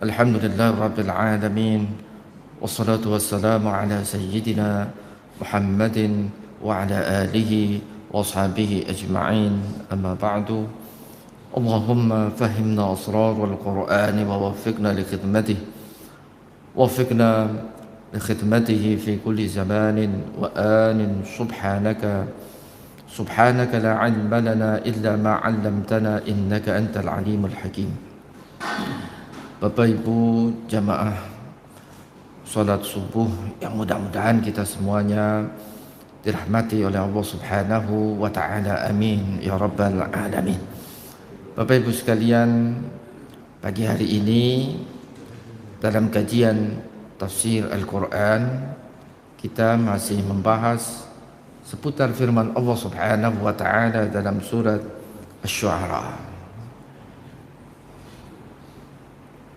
Alhamdulillah Rabbil Alamin. Wassalatu wassalamu ala sayyidina Muhammadin wa ala alihi wa ashabihi ajma'in. Amma ba'du. Allahumma fahimna asrar al-Qur'an wa waffiqna li khidmatih. Waffiqna li khidmatihi fi kulli zamanin wa anin. Subhanaka la ilma lana illa ma 'allamtana innaka antal alimul hakim. Bapak Ibu jamaah salat subuh yang mudah-mudahan kita semuanya dirahmati oleh Allah Subhanahu wa taala, amin ya rabbal alamin. Bapak Ibu sekalian, pagi hari ini dalam kajian tafsir Al-Qur'an kita masih membahas seputar firman Allah Subhanahu wa taala dalam surat Asy-Syu'ara.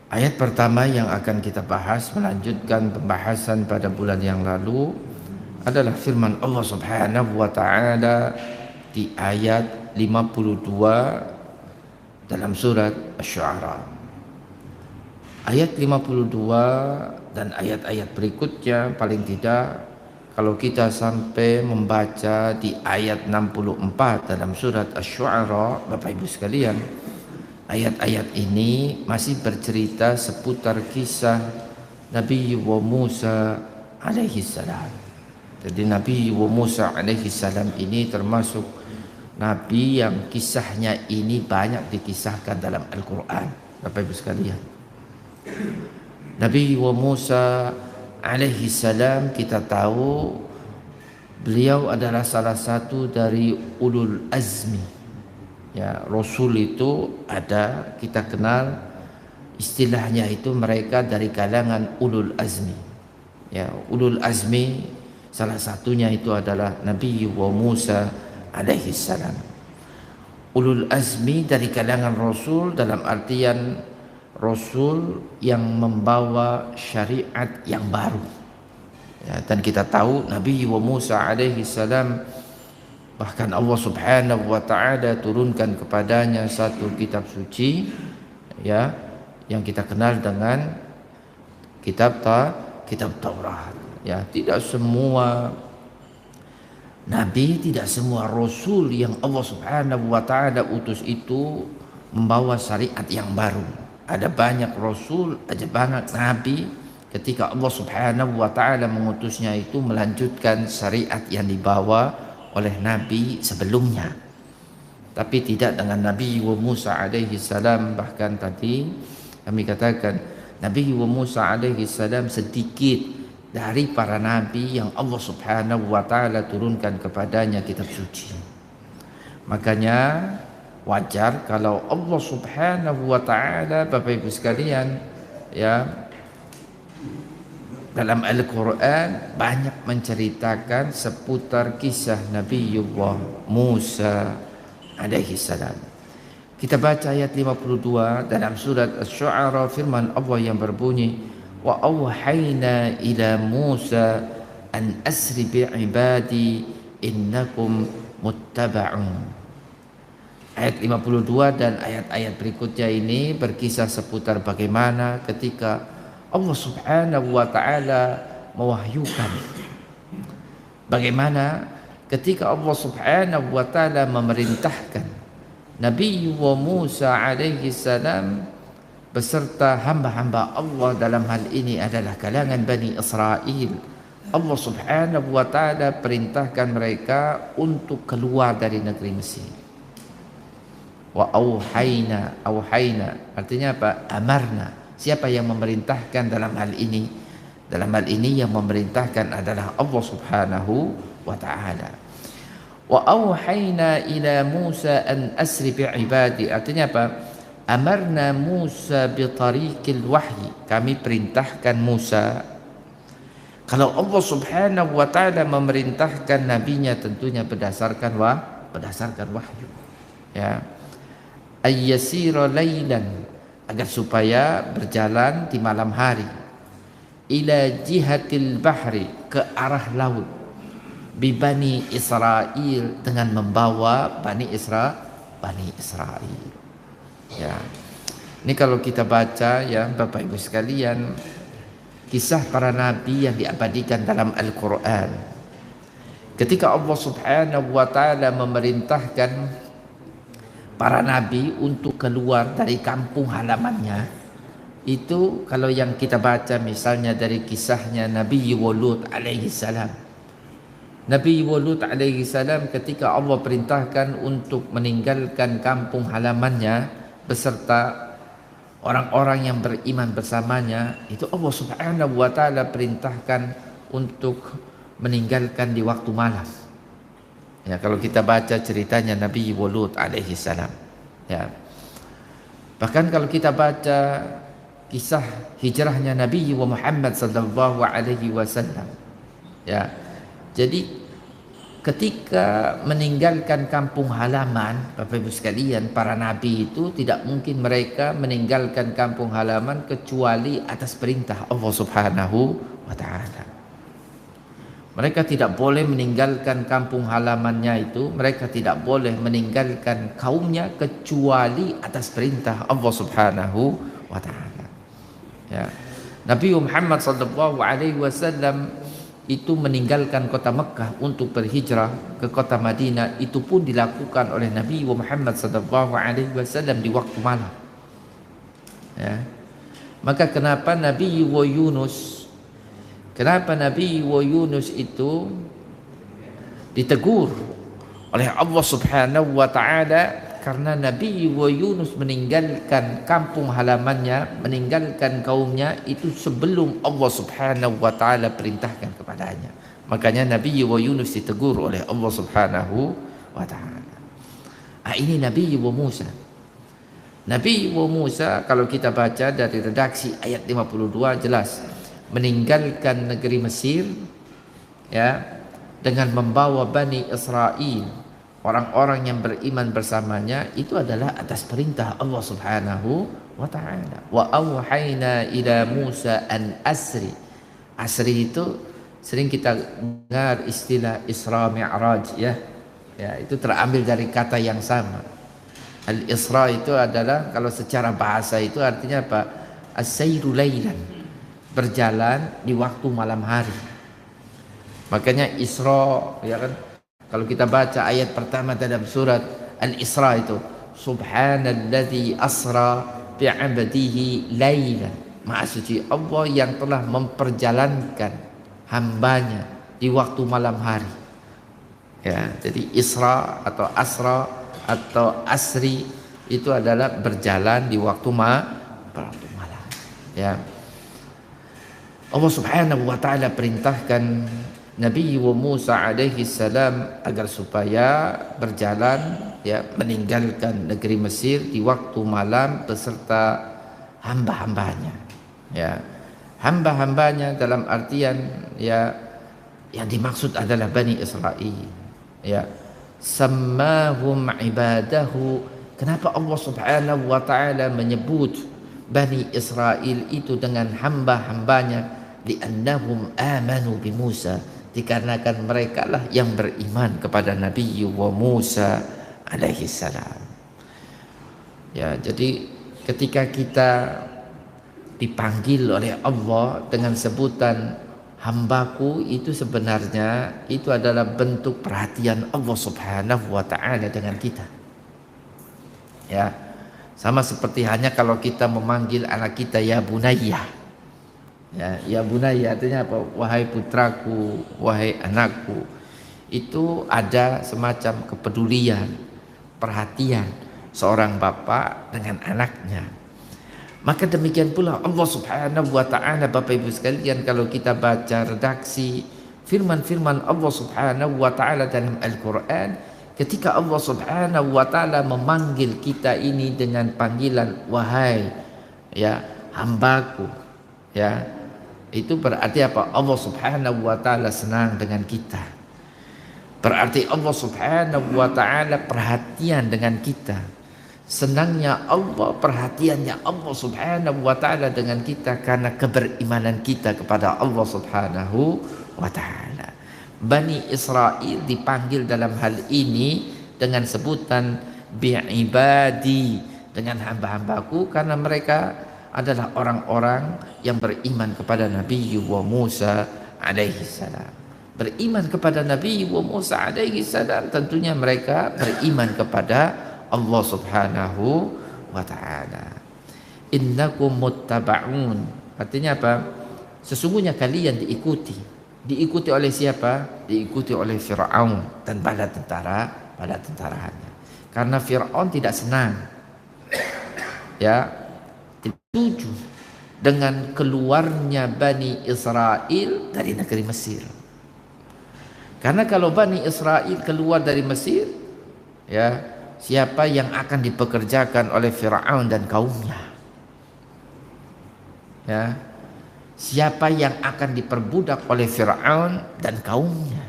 Ayat pertama yang akan kita bahas melanjutkan pembahasan pada bulan yang lalu adalah firman Allah Subhanahu wa taala di ayat 52 dalam surat Asy-Syu'ara. Ayat 52 dan ayat-ayat berikutnya, paling tidak kalau kita sampai membaca di ayat 64 dalam surat Asy-Syu'ara, Bapak Ibu sekalian, ayat-ayat ini masih bercerita seputar kisah Nabi Musa alaihi salam. Jadi Nabi Musa alaihi salam ini termasuk Nabi yang kisahnya ini banyak dikisahkan dalam Al-Quran. Bapak Ibu sekalian, Nabi Musa alaihi salam kita tahu beliau adalah salah satu dari ulul azmi. Ya, Rasul itu ada, kita kenal istilahnya itu mereka dari kalangan ulul azmi. Ya, ulul azmi salah satunya itu adalah Nabi Musa alaihi salam. Ulul azmi dari kalangan Rasul dalam artian Rasul yang membawa syariat yang baru. Ya, dan kita tahu Nabi Musa alaihi salam bahkan Allah Subhanahu wa taala turunkan kepadanya satu kitab suci, ya, yang kita kenal dengan kitab Taurat. Ya, tidak semua nabi, tidak semua rasul yang Allah Subhanahu wa taala utus itu membawa syariat yang baru. Ada banyak rasul, ada banyak nabi ketika Allah Subhanahu wa taala mengutusnya itu melanjutkan syariat yang dibawa oleh Nabi sebelumnya, tapi tidak dengan Nabi Musa alaihi salam. Bahkan tadi kami katakan Nabi Musa alaihi salam sedikit dari para nabi yang Allah Subhanahu wa taala turunkan kepadanya kitab suci. Makanya wajar kalau Allah Subhanahu wa taala, Bapak Ibu sekalian, ya, dalam Al-Quran banyak menceritakan seputar kisah Nabi Musa alaihi salam. Kita baca ayat 52 dalam surat Asy-Syu'ara, firman Allah yang berbunyi, wa awhayna ila Musa an asri bi'ibadi innakum muttaba'un. Ayat 52 dan ayat-ayat berikutnya ini berkisah seputar bagaimana ketika Allah Subhanahu wa taala mewahyukan, bagaimana ketika Allah Subhanahu wa taala memerintahkan Nabi Musa alaihi salam beserta hamba-hamba Allah, dalam hal ini adalah kalangan Bani Israel. Allah Subhanahu wa taala perintahkan mereka untuk keluar dari negeri Mesir. Wa auhayna, artinya apa? Amarna. Siapa yang memerintahkan dalam hal ini? Dalam hal ini yang memerintahkan adalah Allah Subhanahu wa taala. Wa auhayna ila Musa an asri bi'ibadi, artinya apa? Amarna Musa bi tariqil wahyi. Kami perintahkan Musa. Kalau Allah Subhanahu wa taala memerintahkan nabinya tentunya berdasarkan wahyu. Ya. Ayyasira lailan, agar supaya berjalan di malam hari, ila jihatil bahri, ke arah laut, bi Bani Israel, dengan membawa Bani Israel. Ya. Ini kalau kita baca ya Bapak Ibu sekalian, kisah para nabi yang diabadikan dalam Al-Quran. Ketika Allah Subhanahu wa Ta'ala memerintahkan para nabi untuk keluar dari kampung halamannya, itu kalau yang kita baca misalnya dari kisahnya Nabi Lut alaihi salam. Nabi Lut alaihi salam ketika Allah perintahkan untuk meninggalkan kampung halamannya beserta orang-orang yang beriman bersamanya, itu Allah Subhanahu wa Ta'ala perintahkan untuk meninggalkan di waktu malam. Ya, kalau kita baca ceritanya Nabi Lut alaihi salam. Ya. Bahkan kalau kita baca kisah hijrahnya Nabi Muhammad sallallahu alaihi wasallam. Ya. Jadi ketika meninggalkan kampung halaman, Bapak Ibu sekalian, para nabi itu tidak mungkin mereka meninggalkan kampung halaman kecuali atas perintah Allah Subhanahu wa Ta'ala. Mereka tidak boleh meninggalkan kampung halamannya itu, mereka tidak boleh meninggalkan kaumnya kecuali atas perintah Allah Subhanahu wa Ta'ala. Ya. Nabi Muhammad sallallahu alaihi wasallam itu meninggalkan kota Mekah untuk berhijrah ke kota Madinah, itu pun dilakukan oleh Nabi Muhammad sallallahu alaihi wasallam di waktu malam. Ya. Maka kenapa Nabi Yunus itu ditegur oleh Allah Subhanahu wa Ta'ala karena Nabi Yunus meninggalkan kampung halamannya, meninggalkan kaumnya itu sebelum Allah Subhanahu wa Ta'ala perintahkan kepadanya. Makanya Nabi Yunus ditegur oleh Allah Subhanahu wa Ta'ala. Ini Nabi Musa. Nabi Musa kalau kita baca dari redaksi ayat 52 jelas meninggalkan negeri Mesir ya dengan membawa Bani Israel, orang-orang yang beriman bersamanya, itu adalah atas perintah Allah Subhanahu wa Ta'ala. Wa auhayna ila Musa an asri. Asri itu sering kita dengar istilah Isra Mi'raj ya. Ya, itu terambil dari kata yang sama. Al-Isra itu adalah kalau secara bahasa itu artinya apa? As-sayru lailan. Berjalan di waktu malam hari. Makanya Isra ya kan. Kalau kita baca ayat pertama dalam surat Al-Isra itu, Subhanalladzi asra bi'abdihi lailan. Maha suci Allah yang telah memperjalankan hambanya di waktu malam hari. Ya, jadi Isra atau Asra atau Asri itu adalah berjalan di waktu malam. Ya. Allah Subhanahu wa Ta'ala perintahkan Nabi Musa alaihi salam agar supaya berjalan ya meninggalkan negeri Mesir di waktu malam beserta hamba-hambanya. Ya. Hamba-hambanya dalam artian ya yang dimaksud adalah Bani Israel. Ya. Sammahum ibadahu. Kenapa Allah Subhanahu wa Ta'ala menyebut Bani Israel itu dengan hamba-hambanya? Li'annahum amanu bi Musa, dikarenakan mereka lah yang beriman kepada Nabi Musa alaihi salam. Ya, jadi ketika kita dipanggil oleh Allah dengan sebutan hambaku, itu sebenarnya itu adalah bentuk perhatian Allah Subhanahu wa Ta'ala dengan kita. Ya, sama seperti hanya kalau kita memanggil anak kita ya bunayya. Ya bunayya artinya apa? Wahai putraku, wahai anakku. Itu ada semacam kepedulian, perhatian seorang bapak dengan anaknya. Maka demikian pula Allah Subhanahu wa Ta'ala, Bapak Ibu sekalian, kalau kita baca redaksi firman-firman Allah Subhanahu wa Ta'ala dalam Al-Quran, ketika Allah Subhanahu wa Ta'ala memanggil kita ini dengan panggilan wahai ya hambaku, ya itu berarti apa? Allah Subhanahu wa Ta'ala senang dengan kita. Berarti Allah Subhanahu wa Ta'ala perhatian dengan kita. Senangnya Allah, perhatiannya Allah Subhanahu wa Ta'ala dengan kita karena keberimanan kita kepada Allah Subhanahu wa Ta'ala. Bani Israel dipanggil dalam hal ini dengan sebutan bi'ibadi, dengan hamba-hambaku, karena mereka adalah orang-orang yang beriman kepada Nabi Musa alaihi salam. Beriman kepada Nabi Musa alaihi salam, tentunya mereka beriman kepada Allah Subhanahu wa taala. Innakum muttaba'un, artinya apa? Sesungguhnya kalian diikuti. Diikuti oleh siapa? Diikuti oleh Fir'aun dan bala tentaranya. Karena Fir'aun tidak senang, ya, tidak setuju dengan keluarnya Bani Israel dari negeri Mesir. Karena kalau Bani Israel keluar dari Mesir, ya, siapa yang akan dipekerjakan oleh Fir'aun dan kaumnya? Ya, siapa yang akan diperbudak oleh Fir'aun dan kaumnya?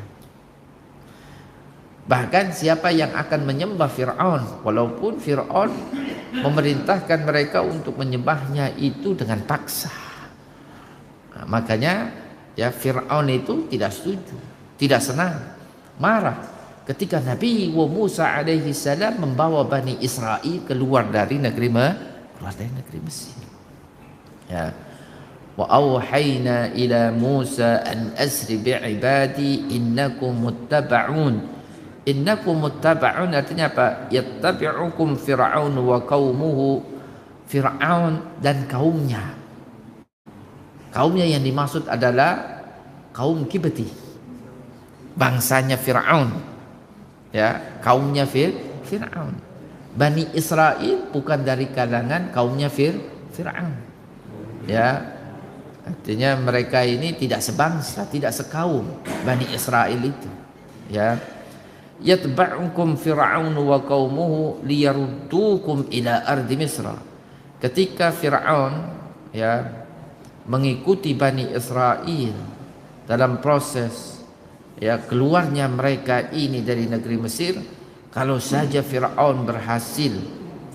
Bahkan siapa yang akan menyembah Fir'aun, walaupun Fir'aun memerintahkan mereka untuk menyembahnya itu dengan paksa. Nah, makanya ya Fir'aun itu tidak setuju, tidak senang, marah ketika Nabi Musa alaihi salam membawa Bani Israel keluar dari negeri Mesir. Ya. Wa auhayna ila Musa an asri bi'ibadi innakum muttaba'un. Innakum muttaba'un artinya apa? Yattabi'ukum Fir'aun wa qaumuhu. Fir'aun dan kaumnya. Kaumnya yang dimaksud adalah kaum Kibti, bangsanya Fir'aun. Ya, kaumnya Fir'aun. Bani Israel bukan dari kalangan kaumnya Fir'aun. Ya, artinya mereka ini tidak sebangsa, tidak sekaum Bani Israel itu. Ya, yatba'ukum Fir'aun wa qaumuhu liyaruddukum ila ardi Misra. Ketika Fir'aun ya mengikuti Bani Israel dalam proses ya keluarnya mereka ini dari negeri Mesir, kalau saja Fir'aun berhasil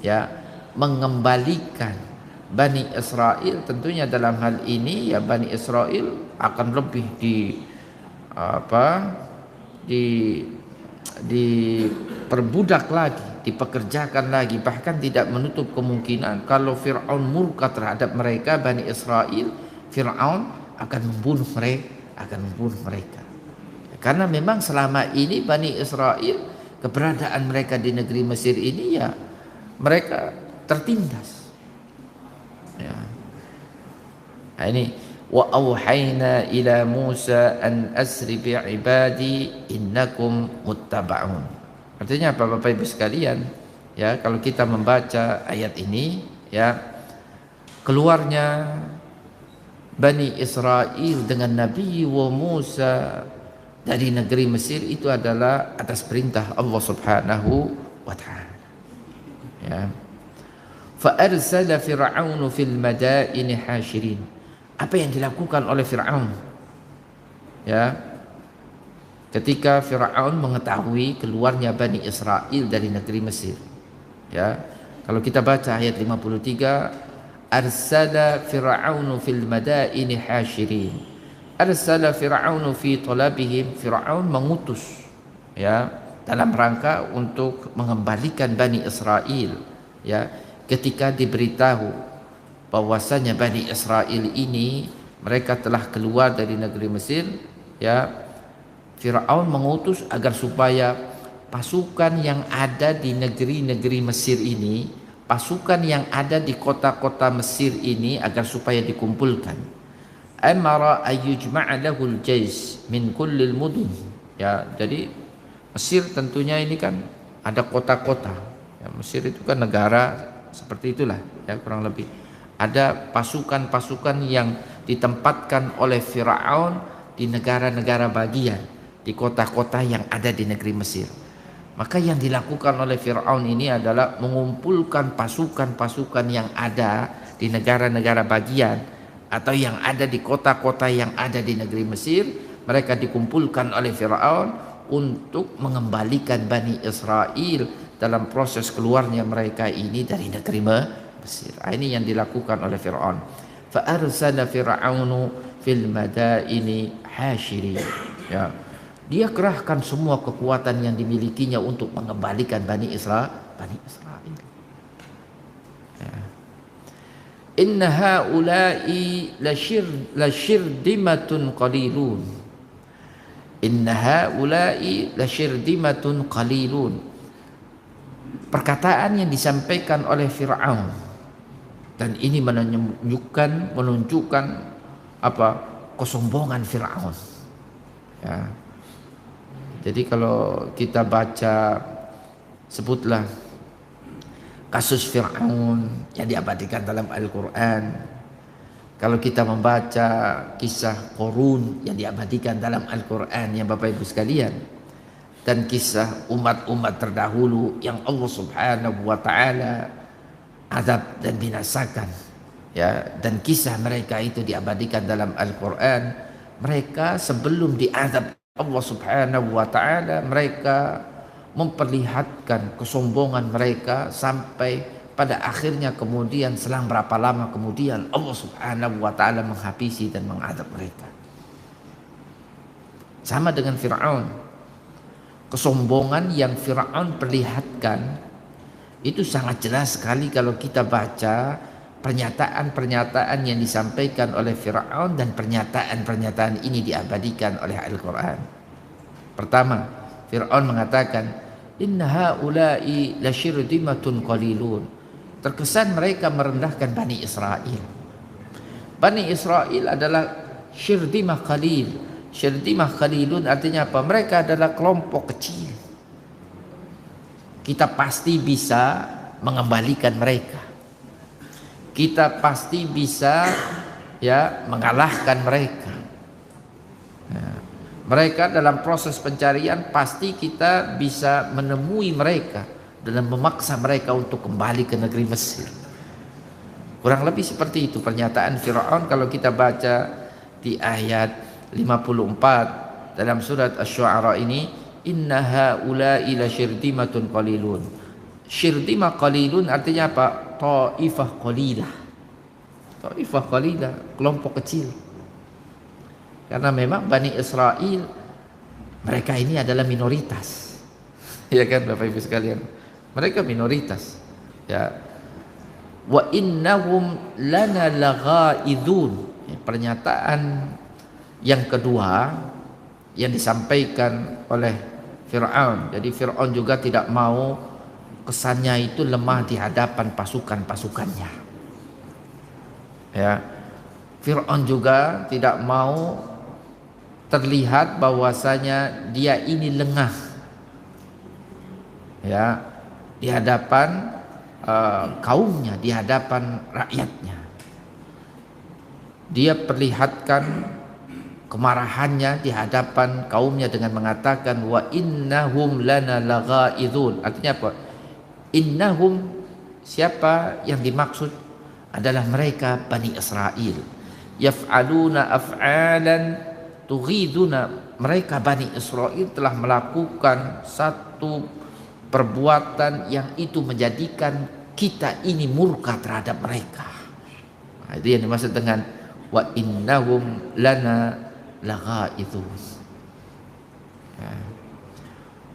ya mengembalikan Bani Israel, tentunya dalam hal ini ya Bani Israel akan lebih diperbudak lagi, dipekerjakan lagi. Bahkan tidak menutup kemungkinan kalau Fir'aun murka terhadap mereka Bani Israel, Fir'aun akan membunuh mereka. Karena memang selama ini Bani Israel, keberadaan mereka di negeri Mesir ini ya mereka tertindas. Ya. Nah, ini wa auhayna ila Musa an asri bi ibadi innakum muttaba'un. Artinya apa Bapak Ibu sekalian? Ya, kalau kita membaca ayat ini ya, keluarnya Bani Israel dengan Nabi Musa dari negeri Mesir itu adalah atas perintah Allah Subhanahu wa taala. Ya. Fa'arsala Fir'aun fil madaini hasyirin. Apa yang dilakukan oleh Fir'aun? Ya, ketika Fir'aun mengetahui keluarnya Bani Israel dari negeri Mesir. Ya, kalau kita baca ayat 53, arsala Fir'aun fil madaini hasyirin. Arsala Fir'aun fi talabihim. Fir'aun mengutus ya dalam rangka untuk mengembalikan Bani Israel. Ya, ketika diberitahu bahwasanya Bani Israel ini mereka telah keluar dari negeri Mesir, ya Fir'aun mengutus agar supaya pasukan yang ada di negeri-negeri Mesir ini, pasukan yang ada di kota-kota Mesir ini agar supaya dikumpulkan. Amara ayyujma'a lahul jaysh min kullil mudun. Ya, jadi Mesir tentunya ini kan ada kota-kota. Ya, Mesir itu kan negara seperti itulah ya kurang lebih. Ada pasukan-pasukan yang ditempatkan oleh Fir'aun di negara-negara bagian, di kota-kota yang ada di negeri Mesir. Maka yang dilakukan oleh Fir'aun ini adalah mengumpulkan pasukan-pasukan yang ada di negara-negara bagian atau yang ada di kota-kota yang ada di negeri Mesir. Mereka dikumpulkan oleh Fir'aun untuk mengembalikan Bani Israel dalam proses keluarnya mereka ini dari negeri Mesir. Ini yang dilakukan oleh Fir'aun. Fa arsala Fir'aunu fil madaini hasyirin. Ya. Dia kerahkan semua kekuatan yang dimilikinya untuk mengembalikan Bani Israel. inna haula'i lasyirdimatun qalilun. Inna haula'i lasyirdimatun qalilun. Perkataan yang disampaikan oleh Fir'aun, dan ini menunjukkan apa? Kesombongan Fir'aun. Ya. Jadi kalau kita baca, sebutlah kasus Fir'aun yang diabadikan dalam Al-Quran. Kalau kita membaca kisah Qarun yang diabadikan dalam Al-Quran, yang Bapak Ibu sekalian, dan kisah umat-umat terdahulu yang Allah Subhanahu wa taala azab dan binasakan, ya, dan kisah mereka itu diabadikan dalam Al-Quran. Mereka sebelum diazab Allah Subhanahu wa taala, mereka memperlihatkan kesombongan mereka sampai pada akhirnya kemudian selang berapa lama kemudian Allah Subhanahu wa taala menghabisi dan mengadab mereka. Sama dengan Fir'aun. Kesombongan yang Fir'aun perlihatkan itu sangat jelas sekali kalau kita baca pernyataan-pernyataan yang disampaikan oleh Fir'aun, dan pernyataan-pernyataan ini diabadikan oleh Al-Quran. Pertama, Fir'aun mengatakan, inna haula'i lasyirdimatun qalilun. Terkesan mereka merendahkan Bani Israel. Bani Israel adalah syirdimah qalil. Syirdimah qalilun artinya apa? Mereka adalah kelompok kecil. Kita pasti bisa mengembalikan mereka. Kita pasti bisa, ya, mengalahkan mereka. Ya. Mereka dalam proses pencarian pasti kita bisa menemui mereka dan memaksa mereka untuk kembali ke negeri Mesir. Kurang lebih seperti itu pernyataan Fir'aun kalau kita baca di ayat 54 dalam surat Asy-Syu'ara ini, inna haula'i lasyirdimatun qalilun. Syirdimah qalilun artinya apa? Taifah qalilah. Taifah qalilah, kelompok kecil. Karena memang Bani Israel mereka ini adalah minoritas. Ya kan Bapak Ibu sekalian? Mereka minoritas. Ya. Wa innahum lana laghaidun. Pernyataan yang kedua yang disampaikan oleh Fir'aun. Jadi Fir'aun juga tidak mau kesannya itu lemah di hadapan pasukan-pasukannya. Ya. Fir'aun juga tidak mau terlihat bahwasanya dia ini lengah, ya, di hadapan kaumnya, di hadapan rakyatnya. Dia perlihatkan kemarahannya di hadapan kaumnya dengan mengatakan wa innahum lana laghaidun. Artinya apa? Innahum, siapa yang dimaksud? Adalah mereka Bani Israel. Yaf'aluna af'alan tughiduna. Mereka Bani Israel telah melakukan satu perbuatan yang itu menjadikan kita ini murka terhadap mereka. Nah, itu yang dimaksud dengan wa innahum lana laghaidun. Ya.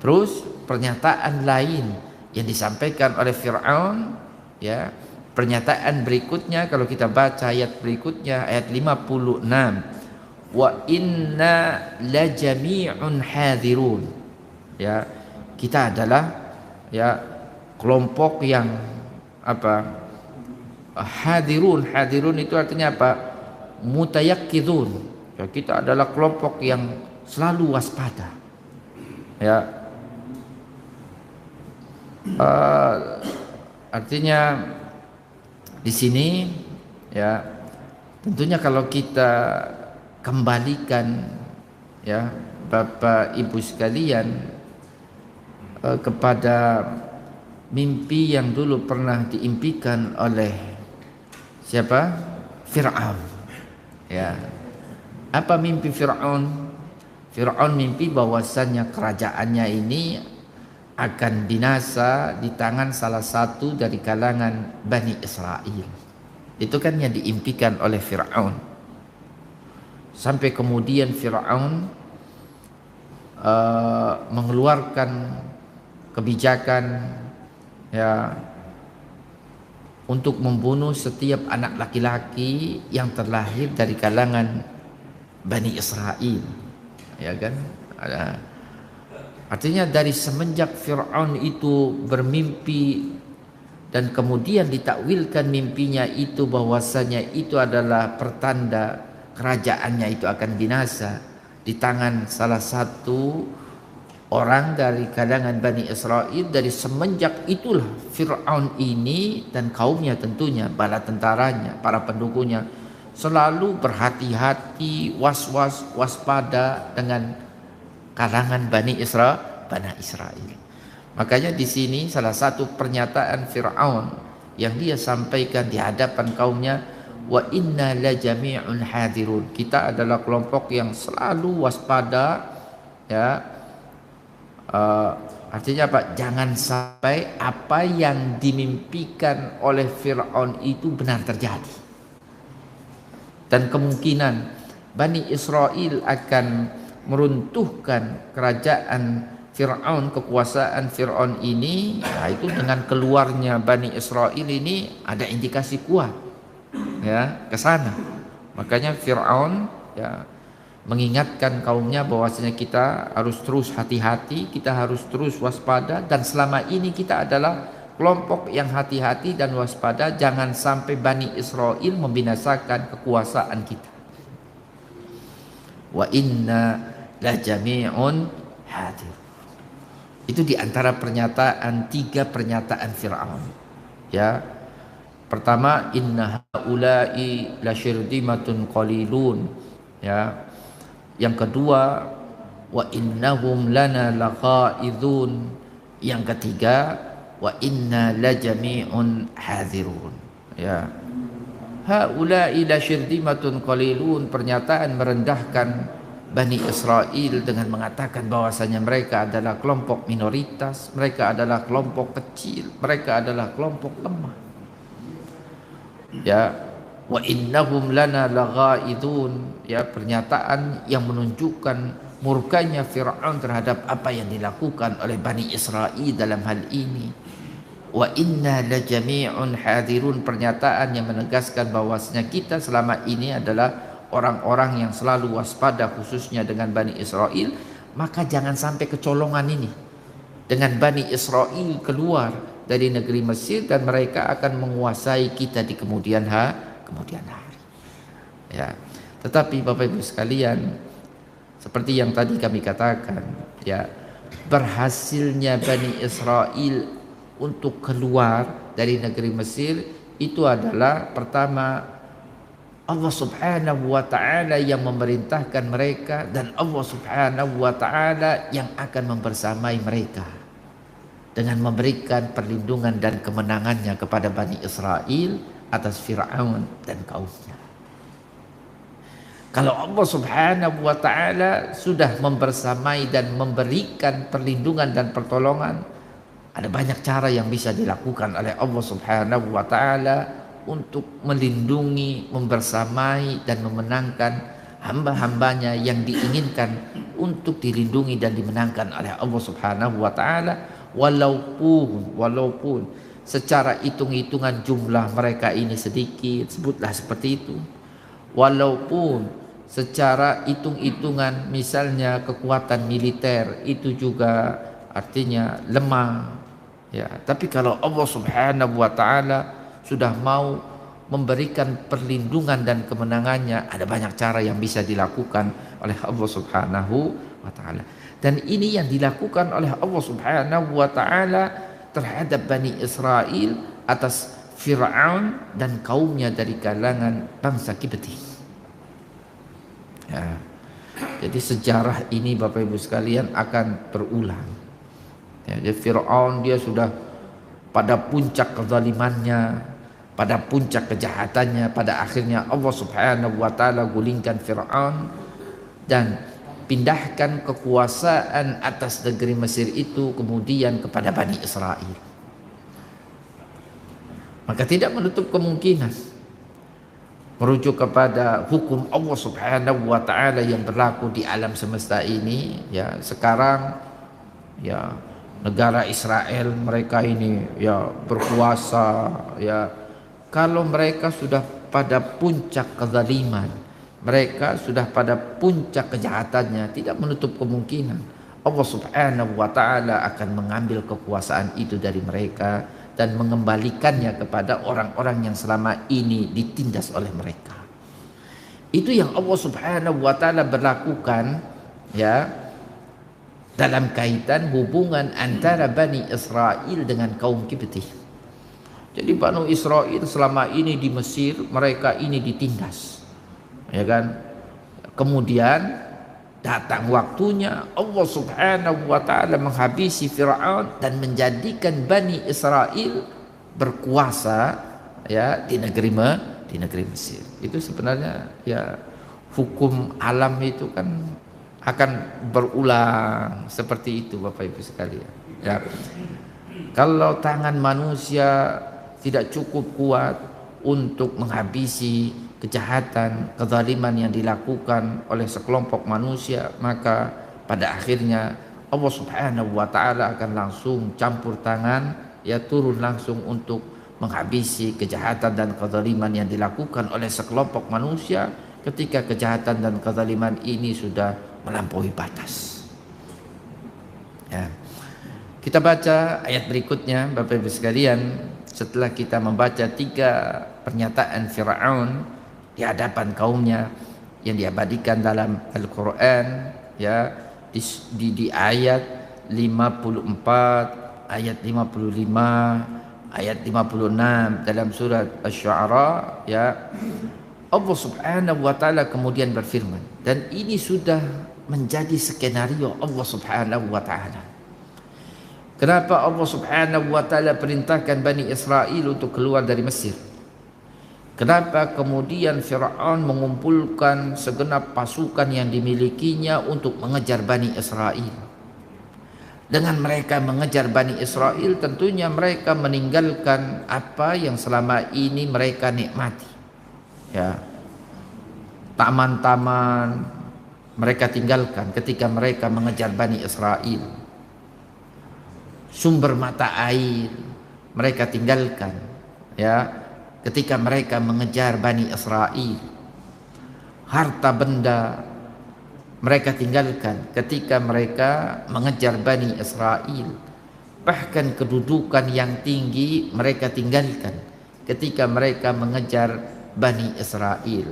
Terus pernyataan lain yang disampaikan oleh Fir'aun, ya, pernyataan berikutnya kalau kita baca ayat berikutnya, ayat 56, wa inna lajami'un hadirun. Ya, kita adalah, ya, kelompok yang apa? Hadirun. Hadirun itu artinya apa? Mutayakkidun. Ya, kita adalah kelompok yang selalu waspada. Ya. Artinya di sini, ya, tentunya kalau kita kembalikan, ya, Bapak Ibu sekalian, kepada mimpi yang dulu pernah diimpikan oleh siapa? Fir'aun. Ya. Apa mimpi Fir'aun? Fir'aun mimpi bahwasannya kerajaannya ini akan binasa di tangan salah satu dari kalangan Bani Israel. Itu kan yang diimpikan oleh Fir'aun. Sampai kemudian Fir'aun mengeluarkan kebijakan, ya, untuk membunuh setiap anak laki-laki yang terlahir dari kalangan Bani Israel, ya kan? Artinya dari semenjak Fir'aun itu bermimpi dan kemudian ditakwilkan mimpinya itu bahwasanya itu adalah pertanda kerajaannya itu akan binasa di tangan salah satu orang dari kalangan Bani Israel. Dari semenjak itulah Fir'aun ini dan kaumnya, tentunya bala tentaranya, para pendukungnya, selalu berhati-hati, was-was, waspada dengan kalangan Bani Israel. Makanya di sini salah satu pernyataan Fir'aun yang dia sampaikan di hadapan kaumnya, wa inna la jami'un hadirun, kita adalah kelompok yang selalu waspada, ya. Artinya apa? Jangan sampai apa yang dimimpikan oleh Fir'aun itu benar terjadi, dan kemungkinan Bani Israel akan meruntuhkan kerajaan Fir'aun, kekuasaan Fir'aun ini. Nah, itu dengan keluarnya Bani Israel ini ada indikasi kuat, ya, ke sana. Makanya Fir'aun, ya, mengingatkan kaumnya bahwasanya kita harus terus hati-hati, kita harus terus waspada, dan selama ini kita adalah kelompok yang hati-hati dan waspada, jangan sampai Bani Israel membinasakan kekuasaan kita. Wa inna la jami'un hadir. Itu diantara pernyataan, 3 pernyataan Fir'aun, ya. Pertama, inna haula'i la syirdimatun qalilun, ya. Yang kedua, wa innahum lana laqaidun. Yang ketiga, wa inna la jami'un hadirun, ya. Haula'i la syirdimatun qalilun, pernyataan merendahkan Bani Israel dengan mengatakan bahwasanya mereka adalah kelompok minoritas, mereka adalah kelompok kecil, mereka adalah kelompok lemah, ya. Wa innahum lana laghaidun, ya, pernyataan yang menunjukkan murkanya Fir'aun terhadap apa yang dilakukan oleh Bani Israel dalam hal ini. Wa inna la jami'un hadirun, pernyataan yang menegaskan bahwasanya kita selama ini adalah orang-orang yang selalu waspada, khususnya dengan Bani Israel. Maka jangan sampai kecolongan ini dengan Bani Israel keluar dari negeri Mesir dan mereka akan menguasai kita di kemudian hari, ya. Tetapi Bapak Ibu sekalian, seperti yang tadi kami katakan, ya, berhasilnya Bani Israel untuk keluar dari negeri Mesir itu adalah pertama Allah Subhanahu wa ta'ala yang memerintahkan mereka, dan Allah Subhanahu wa ta'ala yang akan membersamai mereka dengan memberikan perlindungan dan kemenangannya kepada Bani Israel atas Fir'aun dan kaumnya. Kalau Allah Subhanahu wa ta'ala sudah membersamai dan memberikan perlindungan dan pertolongan, ada banyak cara yang bisa dilakukan oleh Allah Subhanahu wa ta'ala untuk melindungi, membersamai dan memenangkan hamba-hambanya yang diinginkan untuk dilindungi dan dimenangkan oleh Allah Subhanahu wa ta'ala, walaupun secara hitung-hitungan jumlah mereka ini sedikit, sebutlah seperti itu. Walaupun secara hitung-hitungan misalnya kekuatan militer itu juga artinya lemah, ya, tapi kalau Allah Subhanahu wa ta'ala sudah mau memberikan perlindungan dan kemenangannya, ada banyak cara yang bisa dilakukan oleh Allah Subhanahu wa ta'ala. Dan ini yang dilakukan oleh Allah Subhanahu wa ta'ala terhadap Bani Israel atas Fir'aun dan kaumnya dari kalangan bangsa Kipti, ya. Jadi sejarah ini Bapak Ibu sekalian akan berulang, ya. Jadi Fir'aun dia sudah pada puncak kezalimannya, pada puncak kejahatannya. Pada akhirnya Allah Subhanahu wa ta'ala gulingkan Fir'aun dan pindahkan kekuasaan atas negeri Mesir itu kemudian kepada Bani Israel. Maka tidak menutup kemungkinan merujuk kepada hukum Allah Subhanahu wa ta'ala yang berlaku di alam semesta ini, ya. Sekarang, ya, negara Israel mereka ini, ya, berkuasa, ya, kalau mereka sudah pada puncak kezaliman, mereka sudah pada puncak kejahatannya, tidak menutup kemungkinan Allah Subhanahu wa taala akan mengambil kekuasaan itu dari mereka dan mengembalikannya kepada orang-orang yang selama ini ditindas oleh mereka. Itu yang Allah Subhanahu wa taala berlakukan, ya, dalam kaitan hubungan antara Bani Israel dengan kaum Kipti. Jadi Bani Israel selama ini di Mesir, mereka ini ditindas, ya kan? Kemudian datang waktunya Allah Subhanahu wa taala menghabisi Firaun dan menjadikan Bani Israel berkuasa, ya, di negeri Mesir. Itu sebenarnya, ya, hukum alam itu kan akan berulang seperti itu, Bapak Ibu sekalian. Ya. Kalau tangan manusia tidak cukup kuat untuk menghabisi kejahatan, kezaliman yang dilakukan oleh sekelompok manusia, maka pada akhirnya Allah Subhanahu wa taala akan langsung campur tangan, ya, turun langsung untuk menghabisi kejahatan dan kezaliman yang dilakukan oleh sekelompok manusia ketika kejahatan dan kezaliman ini sudah melampaui batas. Ya. Kita baca ayat berikutnya, Bapak Ibu sekalian. Setelah kita membaca 3 pernyataan Firaun di hadapan kaumnya yang diabadikan dalam Al-Quran, ya, di ayat 54, ayat 55, ayat 56 dalam surat Asy-Syu'ara, ya, Allah Subhanahu wa taala kemudian berfirman, dan ini sudah menjadi skenario Allah Subhanahu wa taala. Kenapa Allah Subhanahu wa taala perintahkan Bani Israel untuk keluar dari Mesir? Kenapa kemudian Firaun mengumpulkan segenap pasukan yang dimilikinya untuk mengejar Bani Israel? Dengan mereka mengejar Bani Israel, tentunya mereka meninggalkan apa yang selama ini mereka nikmati. Ya, taman-taman mereka tinggalkan ketika mereka mengejar Bani Israel. Sumber mata air mereka tinggalkan, ya, ketika mereka mengejar Bani Israel. Harta benda mereka tinggalkan ketika mereka mengejar Bani Israel. Bahkan kedudukan yang tinggi mereka tinggalkan ketika mereka mengejar Bani Israel.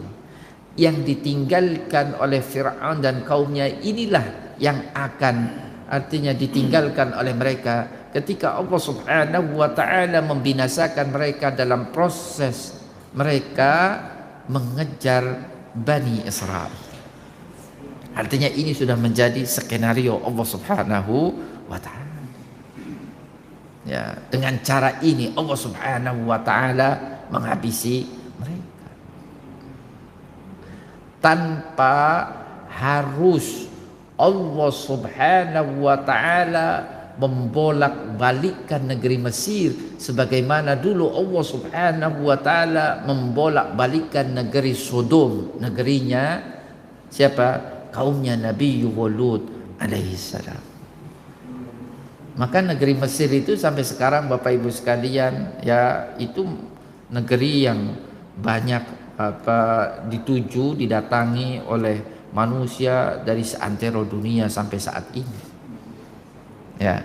Yang ditinggalkan oleh Fir'aun dan kaumnya inilah yang akan, artinya ditinggalkan oleh mereka ketika Allah Subhanahu wa taala membinasakan mereka dalam proses mereka mengejar Bani Israel. Artinya ini sudah menjadi skenario Allah Subhanahu wa taala. Ya, dengan cara ini Allah Subhanahu wa taala menghabisi mereka tanpa harus Allah Subhanahu wa taala membolak-balikkan negeri Mesir sebagaimana dulu Allah Subhanahu wa taala membolak-balikkan negeri Sodom, negerinya siapa? Kaumnya Nabi Lut alaihi salam. Maka negeri Mesir itu sampai sekarang Bapak Ibu sekalian, ya, itu negeri yang banyak dituju, didatangi oleh manusia dari seantero dunia sampai saat ini. Ya,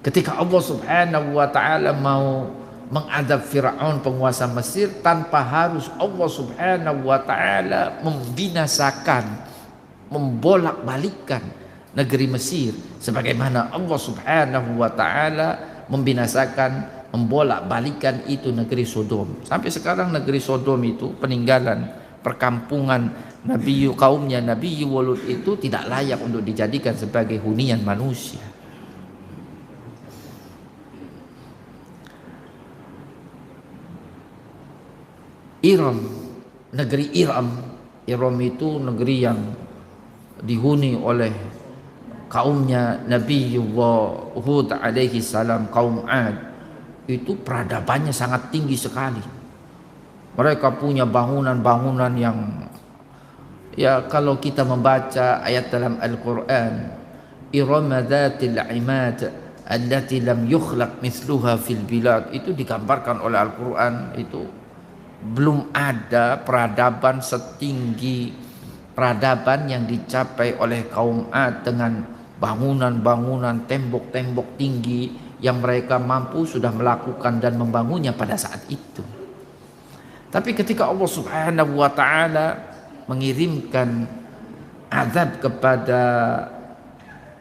ketika Allah Subhanahu wa taala mau mengadab Firaun penguasa Mesir, tanpa harus Allah Subhanahu wa taala membinasakan, membolak-balikkan negeri Mesir sebagaimana Allah Subhanahu wa taala membinasakan, membolak-balikkan itu negeri Sodom. Sampai sekarang negeri Sodom itu peninggalan perkampungan kaumnya Nabi Lut itu tidak layak untuk dijadikan sebagai hunian manusia. Iram, negeri Iram itu negeri yang dihuni oleh kaumnya Nabi Hud alaihi salam, kaum Ad. Itu peradabannya sangat tinggi sekali. Mereka punya bangunan-bangunan yang, ya, kalau kita membaca ayat dalam Al-Quran, Iram dzatil imad allati lam yukhlaq mithluha fil bilad, itu digambarkan oleh Al-Quran itu belum ada peradaban setinggi peradaban yang dicapai oleh kaum Ad dengan bangunan-bangunan, tembok-tembok tinggi yang mereka mampu sudah melakukan dan membangunnya pada saat itu. Tapi ketika Allah Subhanahu wa taala mengirimkan azab kepada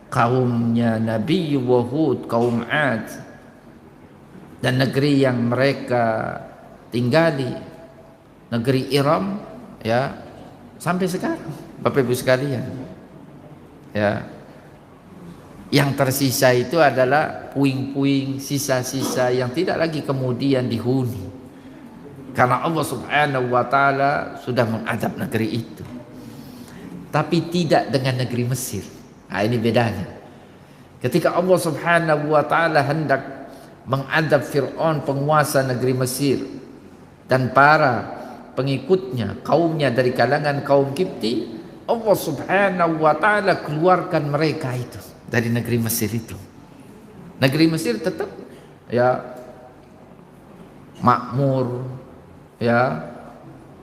kaumnya Nabi Hud, kaum Ad, dan negeri yang mereka tinggali, negeri Iram, ya, sampai sekarang Bapak Ibu sekalian, ya, yang tersisa itu adalah puing-puing, sisa-sisa yang tidak lagi kemudian dihuni karena Allah Subhanahu wa taala sudah mengadab negeri itu. Tapi tidak dengan negeri Mesir. Nah, ini bedanya. Ketika Allah Subhanahu wa taala hendak mengadab Fir'aun, penguasa negeri Mesir, dan para pengikutnya, kaumnya dari kalangan kaum Kipti, Allah Subhanahu wa taala keluarkan mereka itu dari negeri Mesir itu. Negeri Mesir tetap ya makmur, ya,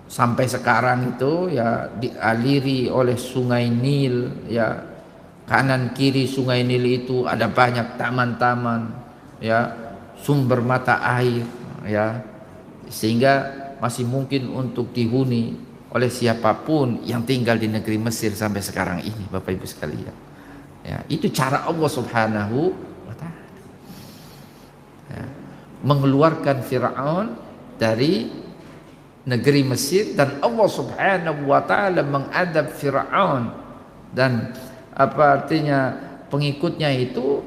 sampai sekarang itu ya dialiri oleh sungai Nil, ya, kanan kiri sungai Nil itu ada banyak taman-taman, ya, sumber mata air, ya, sehingga masih mungkin untuk dihuni oleh siapapun yang tinggal di negeri Mesir sampai sekarang ini, Bapak Ibu sekalian. Ya, itu cara Allah Subhanahu wa taala, ya, mengeluarkan Fir'aun dari negeri Mesir, dan Allah Subhanahu wa taala mengadab Fir'aun dan apa artinya pengikutnya itu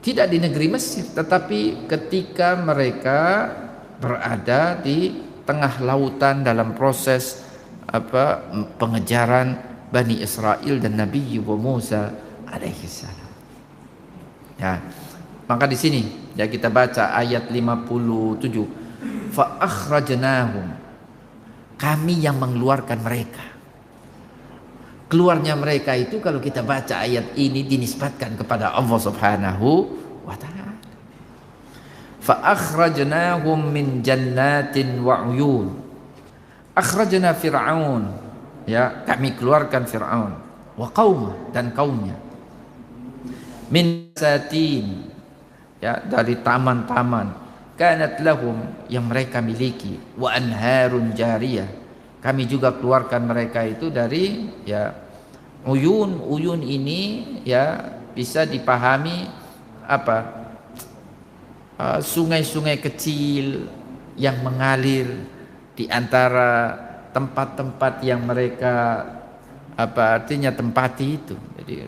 tidak di negeri Mesir, tetapi ketika mereka berada di tengah lautan dalam proses pengejaran Bani Israel dan Nabi Musa alaihi salam. Ya, maka di sini ya kita baca ayat 57, fa akhrajnahum, kami yang mengeluarkan mereka. Keluarnya mereka itu kalau kita baca ayat ini dinisbatkan kepada Allah Subhanahu wa taala. Fa akhrajnahum min jannatin wa uyun. Akhrajna Fir'aun, ya, kami keluarkan Fir'aun wa qaumah, dan kaumnya, min satin, ya, dari taman-taman, kanat lahum, yang mereka miliki, wa anharun jariyah, kami juga keluarkan mereka itu dari, ya, uyun. Uyun ini ya bisa dipahami apa, sungai-sungai kecil yang mengalir di antara tempat-tempat yang mereka apa artinya tempati itu. Jadi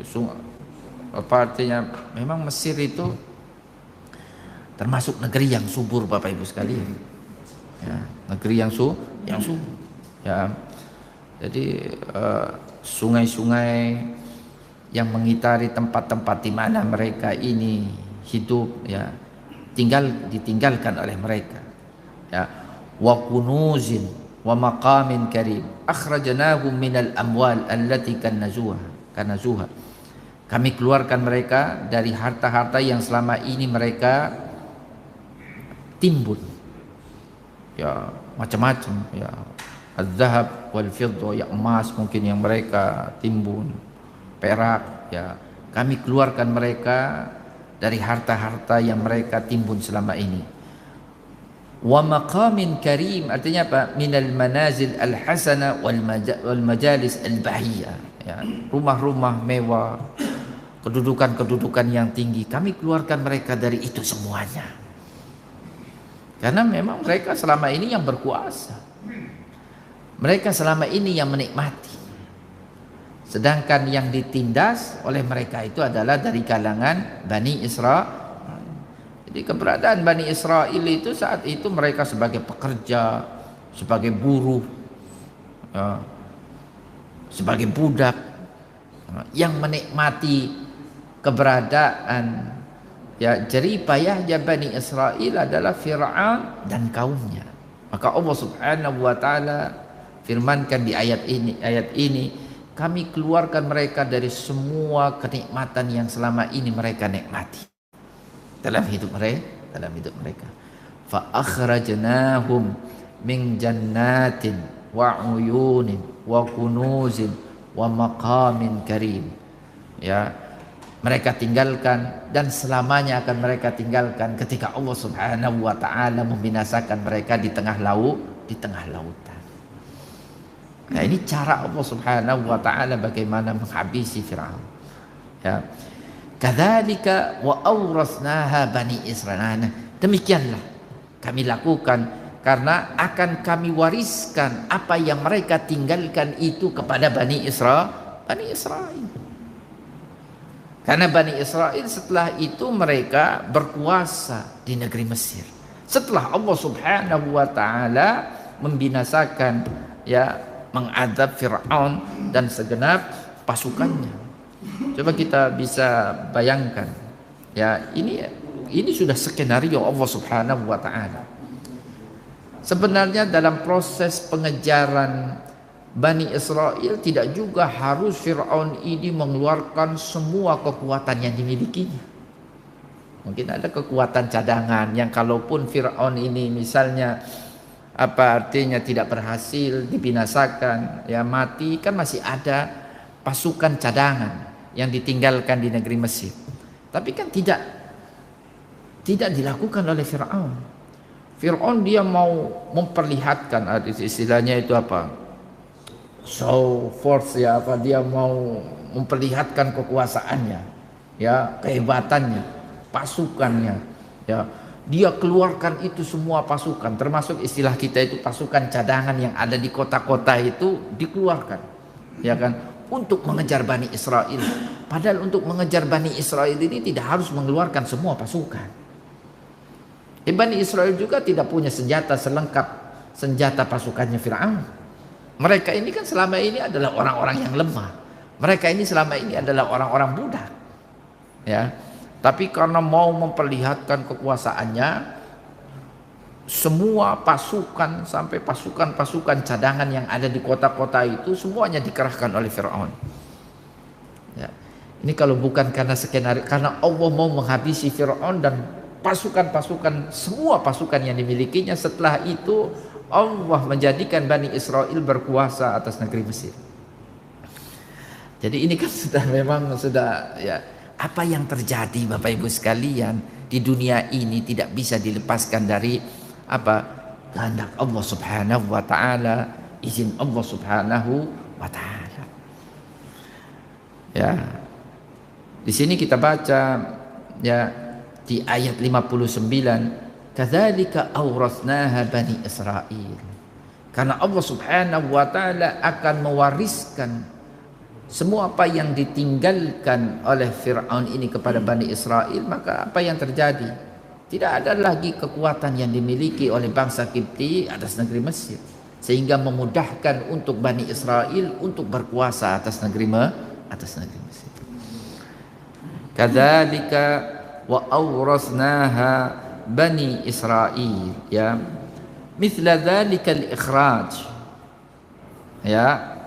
apa artinya, memang Mesir itu termasuk negeri yang subur Bapak Ibu sekalian, ya, negeri yang subur, ya. Jadi sungai-sungai yang mengitari tempat-tempat di mana mereka ini hidup, ya, ditinggalkan oleh mereka, ya, wa kunuzin wa maqamin karim akhrajnahum minal amwal allati kanazuha, kami keluarkan mereka dari harta-harta yang selama ini mereka timbun, ya, macam-macam, ya, az-zahab wal fiddah, ya, emas mungkin yang mereka timbun, perak, ya, kami keluarkan mereka dari harta-harta yang mereka timbun selama ini. Wa maqamin karim, artinya apa? Minal manazil al-hasana wal majalis al-bahiyah, ya, rumah-rumah mewah, kedudukan-kedudukan yang tinggi, kami keluarkan mereka dari itu semuanya. Karena memang mereka selama ini yang berkuasa, mereka selama ini yang menikmati, sedangkan yang ditindas oleh mereka itu adalah dari kalangan Bani Israel. Jadi keberadaan Bani Israel itu saat itu mereka sebagai pekerja, sebagai buruh, ya, sebagai budak, yang menikmati keberadaan, ya, jerih payahnya Bani Israel adalah Fir'aun dan kaumnya. Maka Allah Subhanahu wa taala firmankan di ayat ini, kami keluarkan mereka dari semua kenikmatan yang selama ini mereka nikmati dalam hidup mereka. Fa akhrajnahum min jannatin wa uyunin wa kunuzin wa maqamin karim. Ya, mereka tinggalkan dan selamanya akan mereka tinggalkan ketika Allah Subhanahu wa taala membinasakan mereka di tengah laut, di tengah lautan. Nah, ini cara Allah Subhanahu wa taala bagaimana menghabisi Firaun. Ya. Kadzalika wa awrasnaha bani Israil. Nah, demikianlah kami lakukan karena akan kami wariskan apa yang mereka tinggalkan itu kepada Bani Israel. Karena Bani Israel setelah itu mereka berkuasa di negeri Mesir. Setelah Allah Subhanahu wa taala membinasakan, ya, mengadab Firaun dan segenap pasukannya. Coba kita bisa bayangkan, ya, ini sudah skenario Allah Subhanahu wa taala. Sebenarnya dalam proses pengejaran Bani Israel tidak juga harus Fir'aun ini mengeluarkan semua kekuatan yang dimilikinya. Mungkin ada kekuatan cadangan yang kalaupun Fir'aun ini misalnya artinya tidak berhasil dibinasakan, ya mati, kan masih ada pasukan cadangan yang ditinggalkan di negeri Mesir. Tapi kan tidak dilakukan oleh Fir'aun. Fir'aun dia mau memperlihatkan, istilahnya itu show force, ya, dia mau memperlihatkan kekuasaannya, ya, kehebatannya, pasukannya, ya, dia keluarkan itu semua pasukan, termasuk istilah kita itu pasukan cadangan yang ada di kota-kota itu dikeluarkan, ya kan, untuk mengejar Bani Israel. Padahal untuk mengejar Bani Israel ini tidak harus mengeluarkan semua pasukan. Bani Israel juga tidak punya senjata selengkap senjata pasukannya Fir'aun. Mereka ini kan selama ini adalah orang-orang yang lemah. Mereka ini selama ini adalah orang-orang budak. Ya. Tapi karena mau memperlihatkan kekuasaannya, semua pasukan sampai pasukan-pasukan cadangan yang ada di kota-kota itu semuanya dikerahkan oleh Fir'aun. Ya. Ini kalau bukan karena skenario, karena Allah mau menghabisi Fir'aun dan pasukan-pasukan, semua pasukan yang dimilikinya. Setelah itu Allah menjadikan Bani Israel berkuasa atas negeri Mesir. Jadi ini kan sudah ya, apa yang terjadi Bapak Ibu sekalian di dunia ini tidak bisa dilepaskan dari kehendak Allah Subhanahu wa taala, izin Allah Subhanahu wa taala. Ya. Di sini kita baca, ya, di ayat 59, kadzalika awrasnaha bani Israil. Karena Allah Subhanahu wa taala akan mewariskan semua apa yang ditinggalkan oleh Fir'aun ini kepada Bani Israel, maka apa yang terjadi? Tidak ada lagi kekuatan yang dimiliki oleh bangsa Kipti atas negeri Mesir, sehingga memudahkan untuk Bani Israel untuk berkuasa atas negeri Mesir. Kadzalika wa awrasnaha bani Israil, ya, mithla dzalika al-ikhraj, ya,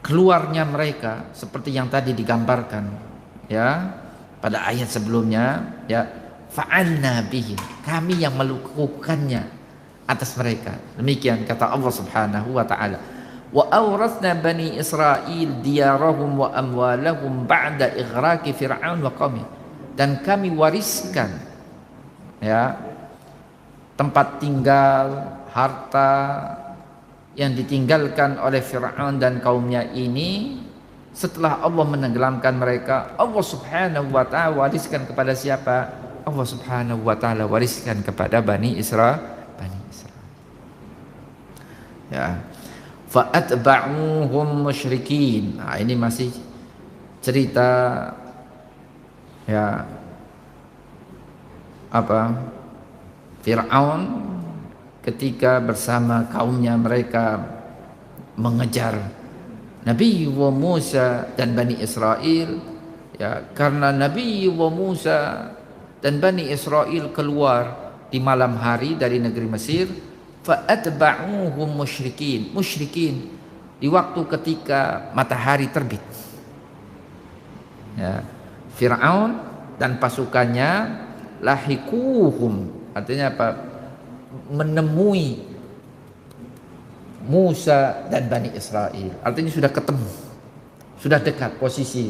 keluarnya mereka seperti yang tadi digambarkan, ya, pada ayat sebelumnya, ya, fa'alna bihim, kami yang melakukannya atas mereka. Demikian kata Allah Subhanahu wa taala, wa awrasna bani Israil diyarahum wa amwalahum ba'da ighraqi fir'aun wa qaumi. Dan kami wariskan, ya, tempat tinggal, harta yang ditinggalkan oleh Fir'aun dan kaumnya ini setelah Allah menenggelamkan mereka. Allah Subhanahu wa ta'ala wariskan kepada siapa? Allah Subhanahu wa ta'ala wariskan kepada Bani Israel. Ya. Fa'atba'uhum musyrikin. Nah, ini masih cerita, ya, Fir'aun ketika bersama kaumnya mereka mengejar Nabi Musa dan Bani Israel, ya, karena Nabi Musa dan Bani Israel keluar di malam hari dari negeri Mesir, fa'atba'uhum musyrikin di waktu ketika matahari terbit. Ya, Fir'aun dan pasukannya lahikuhum, artinya menemui Musa dan Bani Israel. Artinya sudah ketemu, sudah dekat posisi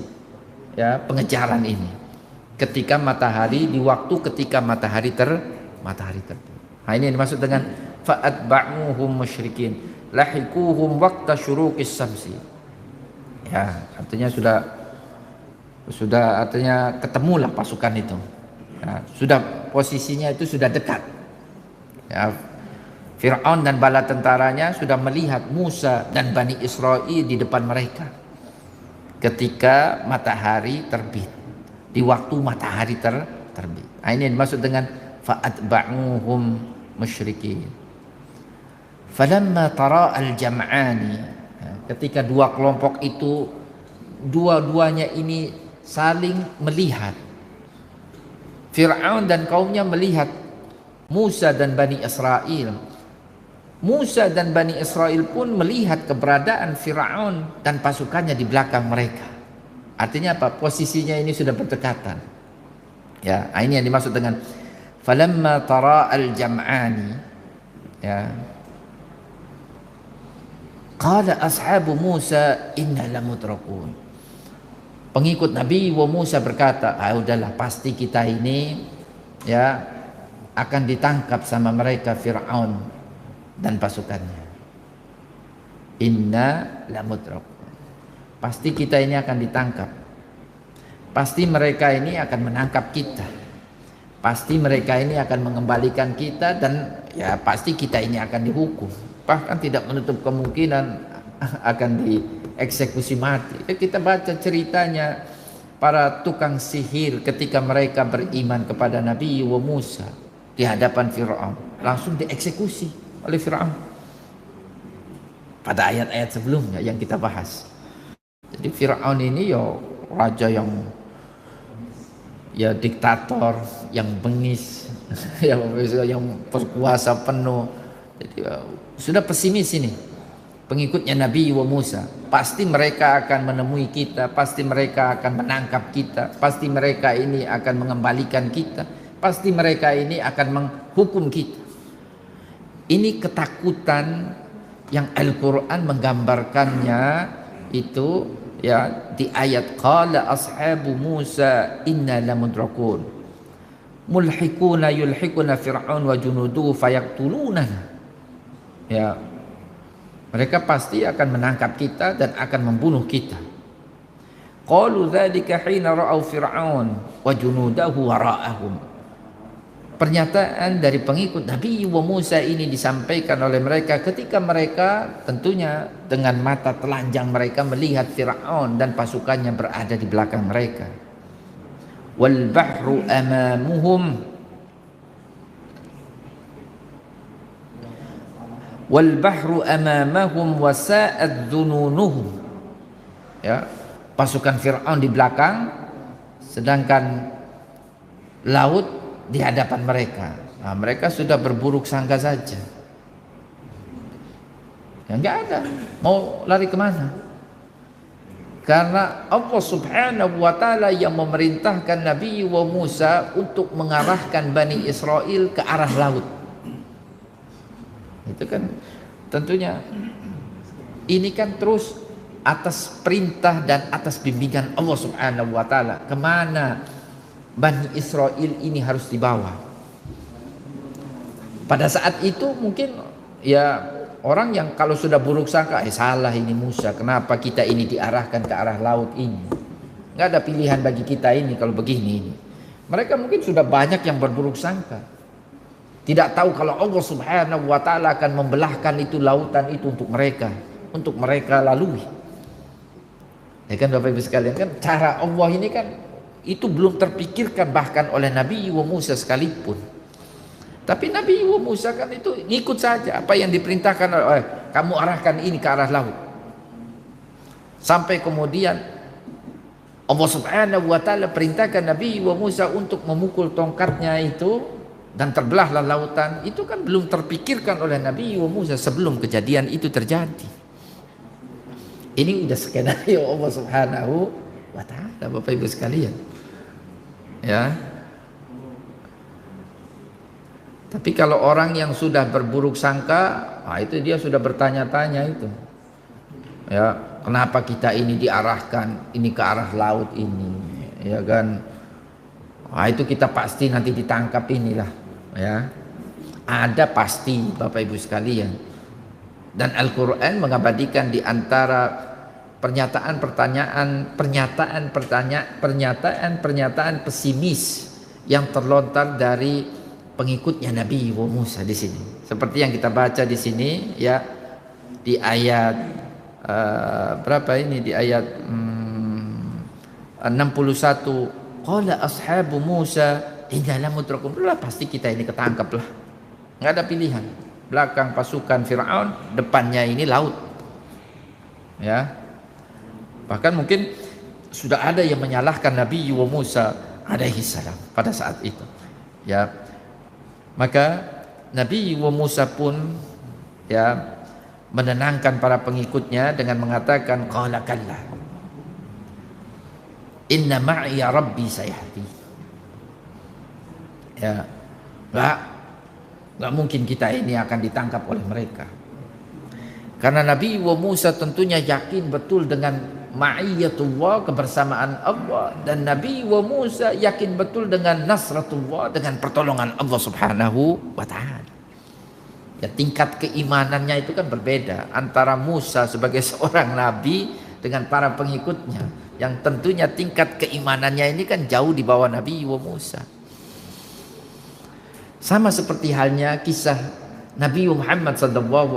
ya pengejaran ini. Ketika matahari, di waktu ketika matahari terbit. Nah, ini yang dimaksud dengan fa'atba'uhum musyrikin lahikuhum waqta syuruqis samsi. Ya, artinya sudah artinya ketemulah pasukan itu. Ya, sudah posisinya itu sudah dekat. Ya, Fir'aun dan bala tentaranya sudah melihat Musa dan Bani Israel di depan mereka ketika matahari terbit, di waktu matahari terbit. Nah, ini yang dimaksud dengan fa'atba'uhum musyrikin. Falamma tara al-jam'ani, ketika dua kelompok itu dua-duanya ini saling melihat, Fir'aun dan kaumnya melihat Musa dan Bani Israel. Musa dan Bani Israel pun melihat keberadaan Fir'aun dan pasukannya di belakang mereka. Artinya apa? Posisinya ini sudah berdekatan. Ya, ini yang dimaksud dengan falamma tara al-jam'ani. Ya. Qala ashabu Musa inna lamudrakun. Pengikut Nabi Musa berkata, udahlah pasti kita ini ya akan ditangkap sama mereka Fir'aun dan pasukannya. Inna lamudrakun. Pasti kita ini akan ditangkap. Pasti mereka ini akan menangkap kita. Pasti mereka ini akan mengembalikan kita dan ya pasti kita ini akan dihukum. Bahkan tidak menutup kemungkinan akan dieksekusi mati. Kita baca ceritanya para tukang sihir ketika mereka beriman kepada Nabi Musa di hadapan Fir'aun, langsung dieksekusi oleh Fir'aun pada ayat-ayat sebelumnya yang kita bahas. Jadi Fir'aun ini ya raja yang ya diktator, yang bengis, yang berkuasa penuh. Jadi sudah pesimis ini pengikutnya Nabi Musa. Pasti mereka akan menemui kita, pasti mereka akan menangkap kita, pasti mereka ini akan mengembalikan kita, pasti mereka ini akan menghukum kita. Ini ketakutan yang Al-Quran menggambarkannya itu ya di ayat qala ashabu Musa inna lamudrakun mulhikuna yulhikuna fir'aun wa junuduhu fayaqtuluna. Ya, mereka pasti akan menangkap kita dan akan membunuh kita. Qalu dzalika hina ra'au fir'aun wa junudahu wara'ahum. Pernyataan dari pengikut Nabi Musa ini disampaikan oleh mereka ketika mereka tentunya dengan mata telanjang mereka melihat Fir'aun dan pasukannya berada di belakang mereka. Wal bahru amamuhum wal bahru amamahum wa sa'ad dhununuhum. Ya, pasukan Fir'aun di belakang sedangkan laut di hadapan mereka. Nah, mereka sudah berburuk sangka saja. Ya enggak ada. Mau lari kemana? Karena Allah Subhanahu wa ta'ala yang memerintahkan Nabi Musa untuk mengarahkan Bani Israel ke arah laut. Itu kan tentunya ini kan terus atas perintah dan atas bimbingan Allah Subhanahu wa ta'ala. Kemana Bani Israel ini harus dibawa? Pada saat itu mungkin ya orang yang kalau sudah buruk sangka, salah ini Musa, kenapa kita ini diarahkan ke arah laut ini? Nggak ada pilihan bagi kita ini kalau begini. Mereka mungkin sudah banyak yang berburuk sangka. Tidak tahu kalau Allah Subhanahu wa ta'ala akan membelahkan itu lautan itu untuk mereka lalui. Ya kan Bapak Ibu sekalian, kan cara Allah ini kan itu belum terpikirkan bahkan oleh Nabi Musa sekalipun. Tapi Nabi Musa kan itu ngikut saja apa yang diperintahkan oleh kamu arahkan ini ke arah laut. Sampai kemudian Allah Subhanahu wa ta'ala perintahkan Nabi Musa untuk memukul tongkatnya itu dan terbelahlah lautan. Itu kan belum terpikirkan oleh Nabi Musa sebelum kejadian itu terjadi. Ini udah skenario Allah Subhanahu wa ta'ala Bapak Ibu sekalian. Ya. Tapi kalau orang yang sudah berburuk sangka, nah itu dia sudah bertanya-tanya itu. Ya, kenapa kita ini diarahkan ini ke arah laut ini, ya kan? Nah, itu kita pasti nanti ditangkap inilah, ya. Ada pasti Bapak Ibu sekalian. Dan Al-Qur'an mengabadikan di antara pernyataan pesimis yang terlontar dari pengikutnya Nabi Musa di sini. Seperti yang kita baca di sini, ya, di ayat berapa ini, di ayat 61, qala ashabu Musa inna lamudrakun. Lah pasti kita ini ketangkap lah, nggak ada pilihan. Belakang pasukan Fir'aun, depannya ini laut, ya. Bahkan mungkin sudah ada yang menyalahkan Nabi Musa alaihi salam pada saat itu, ya. Maka Nabi Musa pun, ya, menenangkan para pengikutnya dengan mengatakan, qala kalla inna ma'iya rabbi sayahdi. Ya, nggak mungkin kita ini akan ditangkap oleh mereka. Karena Nabi Musa tentunya yakin betul dengan ma'iyatullah, kebersamaan Allah, dan Nabi Musa yakin betul dengan nasratullah, dengan pertolongan Allah Subhanahu wa ta'ala. Ya, tingkat keimanannya itu kan berbeda antara Musa sebagai seorang nabi dengan para pengikutnya, yang tentunya tingkat keimanannya ini kan jauh di bawah Nabi Musa. Sama seperti halnya kisah Nabi Muhammad SAW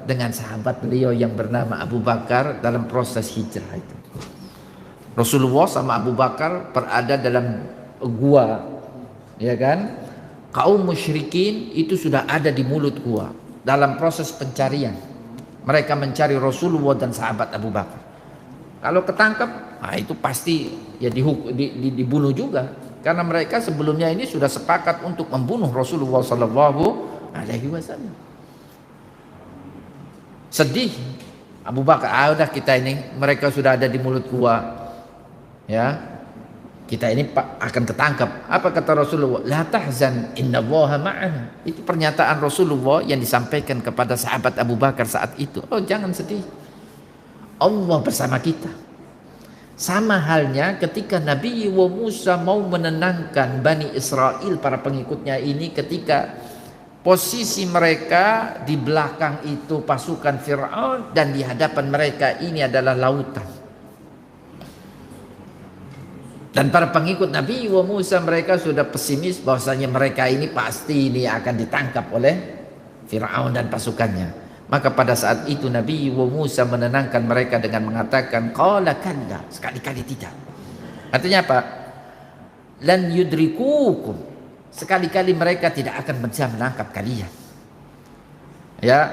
dengan sahabat beliau yang bernama Abu Bakar dalam proses hijrah itu. Rasulullah sama Abu Bakar berada dalam gua, ya kan? Kaum musyrikin itu sudah ada di mulut gua dalam proses pencarian. Mereka mencari Rasulullah dan sahabat Abu Bakar. Kalau ketangkap, nah itu pasti ya dibunuh juga. Karena mereka sebelumnya ini sudah sepakat untuk membunuh Rasulullah Sallallahu Alaihi Wasallam. Sedih Abu Bakar, udah kita ini, mereka sudah ada di mulut gua, ya, kita ini akan ketangkap. Apa kata Rasulullah? La tahzan innallaha ma'ana. Itu pernyataan Rasulullah yang disampaikan kepada sahabat Abu Bakar saat itu. Oh, jangan sedih, Allah bersama kita. Sama halnya ketika Nabi Musa mau menenangkan Bani Israel, para pengikutnya ini, ketika posisi mereka di belakang itu pasukan Fir'aun dan di hadapan mereka ini adalah lautan. Dan para pengikut Nabi Musa mereka sudah pesimis bahwasanya mereka ini pasti ini akan ditangkap oleh Fir'aun dan pasukannya. Maka pada saat itu Nabi Musa menenangkan mereka dengan mengatakan, qala kalla, sekali-kali tidak. Artinya apa? Lan yudrikukum, sekali-kali mereka tidak akan bisa menangkap kalian. Ya,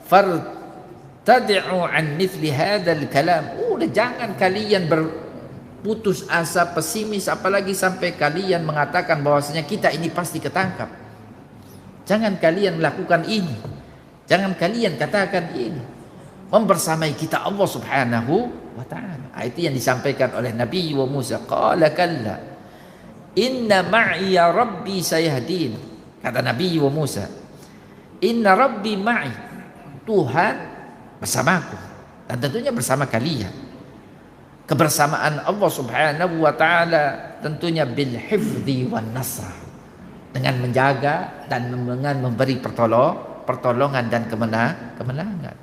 fartadi'u an mithli hadzal kalam. Udah, jangan kalian berputus asa, pesimis, apalagi sampai kalian mengatakan bahwasanya kita ini pasti ketangkap. Jangan kalian melakukan ini. Jangan kalian katakan ini. Membersamai kita Allah Subhanahu wa ta'ala. Itu yang disampaikan oleh Nabi Musa. Qala kalla inna ma'iya rabbi sayahdin. Kata Nabi Musa, inna rabbi ma'i, Tuhan bersamaku, dan tentunya bersama kalian. Kebersamaan Allah Subhanahu wa ta'ala tentunya bil hifdhi wan nasrah, dengan menjaga dan dengan memberi pertolongan dan kemenangan.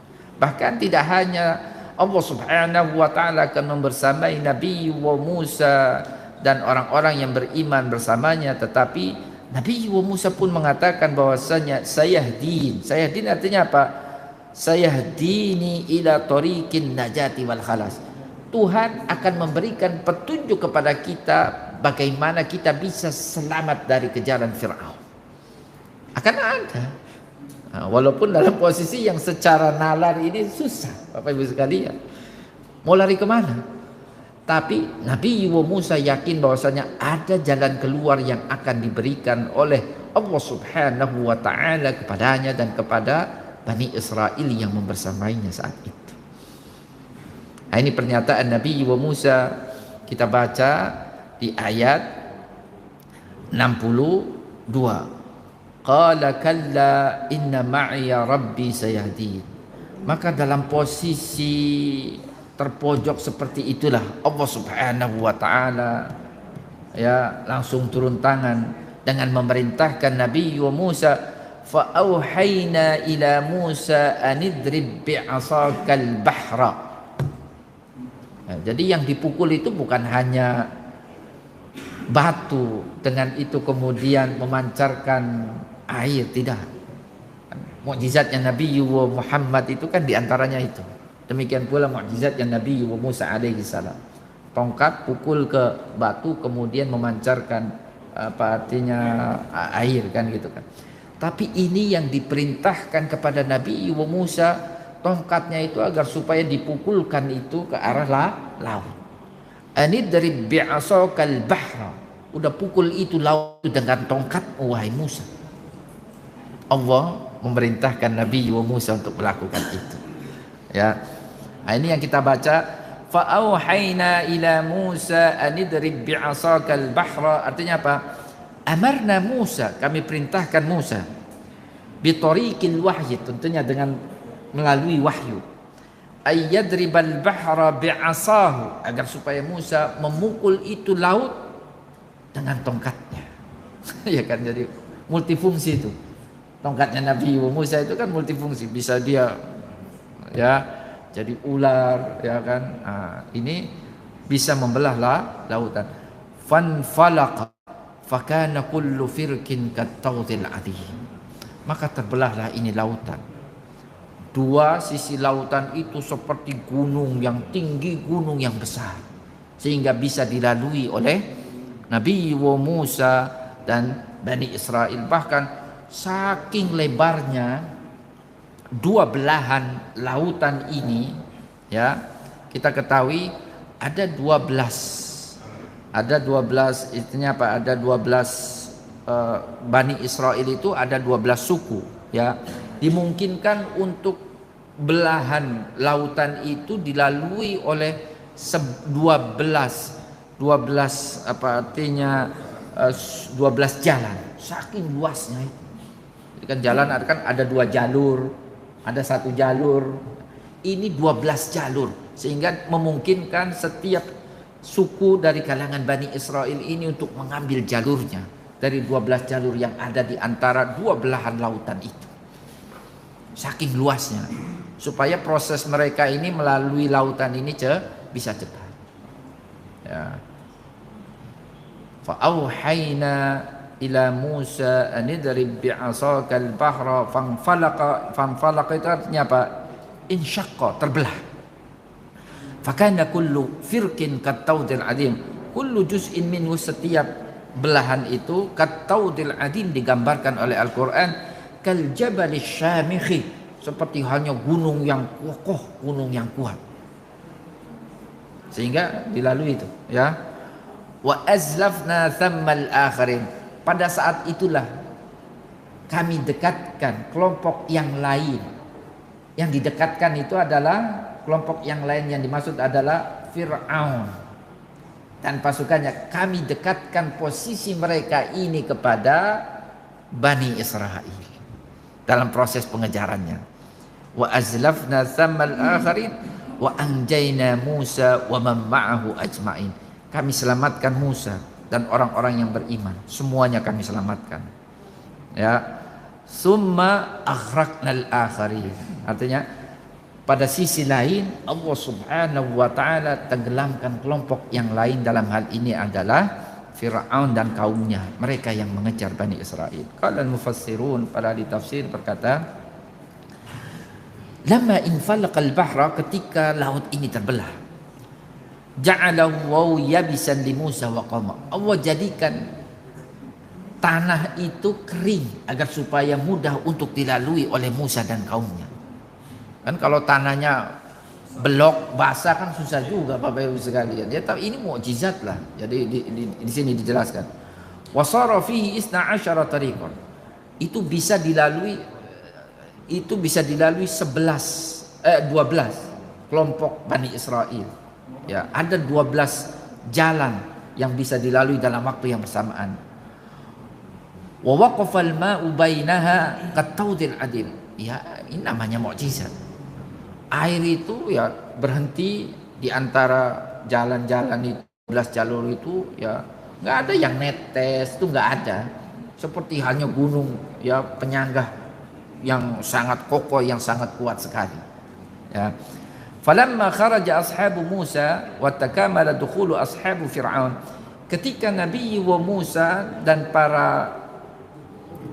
Bahkan tidak hanya Allah Subhanahu wa ta'ala akan membersamai Nabi Musa dan orang-orang yang beriman bersamanya, tetapi Nabi Musa pun mengatakan bahwasanya sayahdin. Sayahdin artinya apa? Sayahdini ila tariqin najati wal khalas. Tuhan akan memberikan petunjuk kepada kita bagaimana kita bisa selamat dari kejaran Fir'aun. Akan ada. Nah, walaupun dalam posisi yang secara nalar ini susah, Bapak Ibu sekalian, mau lari kemana? Tapi Nabi Musa yakin bahwasanya ada jalan keluar yang akan diberikan oleh Allah Subhanahu wa ta'ala kepadanya dan kepada Bani Israel yang membersamainya saat itu. Nah, ini pernyataan Nabi Musa, kita baca di ayat 62. Qala kalla inna ma'iya rabbi sayahdin. Maka dalam posisi terpojok seperti itulah Allah Subhanahu wa taala ya langsung turun tangan dengan memerintahkan Nabi Musa, fa auhayna ila Musa anidrib bi'asakal bahra. Jadi yang dipukul itu bukan hanya batu, dengan itu kemudian memancarkan air, tidak. Mukjizatnya Nabi Muhammad itu kan diantaranya itu. Demikian pula mukjizatnya Nabi Musa alaihi salam. Tongkat pukul ke batu kemudian memancarkan apa artinya air kan gitu kan. Tapi ini yang diperintahkan kepada Nabi Musa, tongkatnya itu agar supaya dipukulkan itu ke arah laut. Anidrib bi'asakal bahra. Udah pukul itu laut dengan tongkat, wahai Musa. Allah memerintahkan Nabi Musa untuk melakukan itu. Ya. Nah, ini yang kita baca, fa auhayna ila Musa anidrib bi'asakal bahra, artinya apa? Amarna Musa, kami perintahkan Musa bitariqil wahyi, tentunya dengan melalui wahyu. Ayyadribal bahra bi'asahu, agar supaya Musa memukul itu laut dengan tongkatnya. Ya kan, jadi multifungsi itu. Tongkatnya Nabi Musa itu kan multifungsi, bisa dia ya jadi ular ya kan. Nah, ini bisa membelah lautan. Fanfalaqa fakana kullu firqin kattawdil adhim. Maka terbelahlah ini lautan. Dua sisi lautan itu seperti gunung yang tinggi, gunung yang besar, sehingga bisa dilalui oleh Nabi Musa dan Bani Israel. Bahkan saking lebarnya dua belahan lautan ini, ya kita ketahui ada 12 istilahnya apa? Ada 12 Bani Israel itu ada 12 suku, ya. Dimungkinkan untuk belahan lautan itu dilalui oleh 12 apa artinya 12 jalan, saking luasnya itu. Jadi kan jalan ada 2 jalur, ada 1 jalur, ini 12 jalur, sehingga memungkinkan setiap suku dari kalangan Bani Israel ini untuk mengambil jalurnya dari 12 jalur yang ada di antara dua belahan lautan itu. Saking luasnya, supaya proses mereka ini melalui lautan ini bisa cepat. Ya. Fa auhayna ila Musa anidrib bi'asakal bahra fanfalaqa itu artinya apa? Insyaqqa, terbelah. Fakana kullu firqin kattawdil adim. Kullu juz'in minhu, setiap belahan itu kattawdil adim digambarkan oleh Al-Qur'an kal jabalis syamikhi, seperti halnya gunung yang kokoh, gunung yang kuat. Sehingga dilalui itu, ya. Wa azlafna thammal akharin. Pada saat itulah kami dekatkan kelompok yang lain. Yang didekatkan itu adalah kelompok yang lain, yang dimaksud adalah Fir'aun dan pasukannya. Kami dekatkan posisi mereka ini kepada Bani Israel dalam proses pengejarannya. Wa azlafna thammal akharin wa anjayna Musa wa man ma'ahu ajma'in. Kami selamatkan Musa dan orang-orang yang beriman, semuanya kami selamatkan. Ya. Summa aghraqnal akharin. Artinya pada sisi lain Allah Subhanahu wa taala tenggelamkan kelompok yang lain, dalam hal ini adalah Fir'aun dan kaumnya, mereka yang mengejar Bani Israel. Qala al-mufassirun, para ahli tafsir berkata, lamma infalaqal bahra, ketika laut ini terbelah, ja'alahu yabisan li Musa wa qauma. Allah jadikan tanah itu kering agar supaya mudah untuk dilalui oleh Musa dan kaumnya. Kan kalau tanahnya belok basah kan susah juga Bapak Ibu sekalian. Ya, tapi ini mukjizat lah. Jadi di sini dijelaskan. Wasara fihi 12 tariqan. Itu bisa dilalui 12 kelompok Bani Israel. Ya, ada 12 jalan yang bisa dilalui dalam waktu yang bersamaan. Wa waqafa al-ma'u bainaha katawdil adil. Ya, ini namanya mukjizat. Air itu ya berhenti di antara jalan-jalan itu, 12 jalur itu, ya nggak ada yang netes, itu nggak ada. Seperti halnya gunung ya penyangga yang sangat kokoh, yang sangat kuat sekali. Ya. Falamma kharaja ashabu Musa wa takamala dukhulu ashabu Fir'aun. Ketika Nabi wa Musa dan para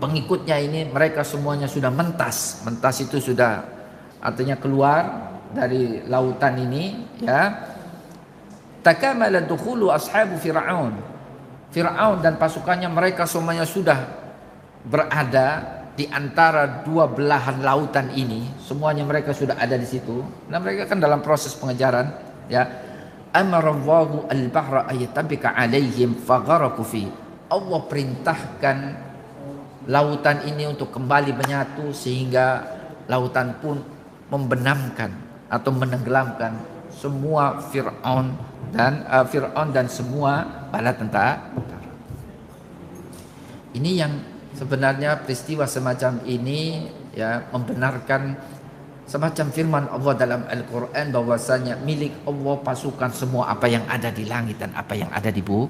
pengikutnya ini, mereka semuanya sudah mentas. Mentas itu sudah artinya keluar dari lautan ini, ya. Takamala dukhulu ashabu Fir'aun. Fir'aun dan pasukannya, mereka semuanya sudah berada di antara dua belahan lautan ini. Semuanya mereka sudah ada di situ. Nah, mereka kan dalam proses pengejaran, ya. Amarallahu al-bahra ayatabika alaihim fagharaku fi. Allah perintahkan lautan ini untuk kembali menyatu, sehingga lautan pun membenamkan atau menenggelamkan semua Fir'aun dan semua bala tentara. Ini yang sebenarnya peristiwa semacam ini ya membenarkan semacam firman Allah dalam Al-Quran, bahwasanya milik Allah pasukan semua apa yang ada di langit dan apa yang ada di bumi.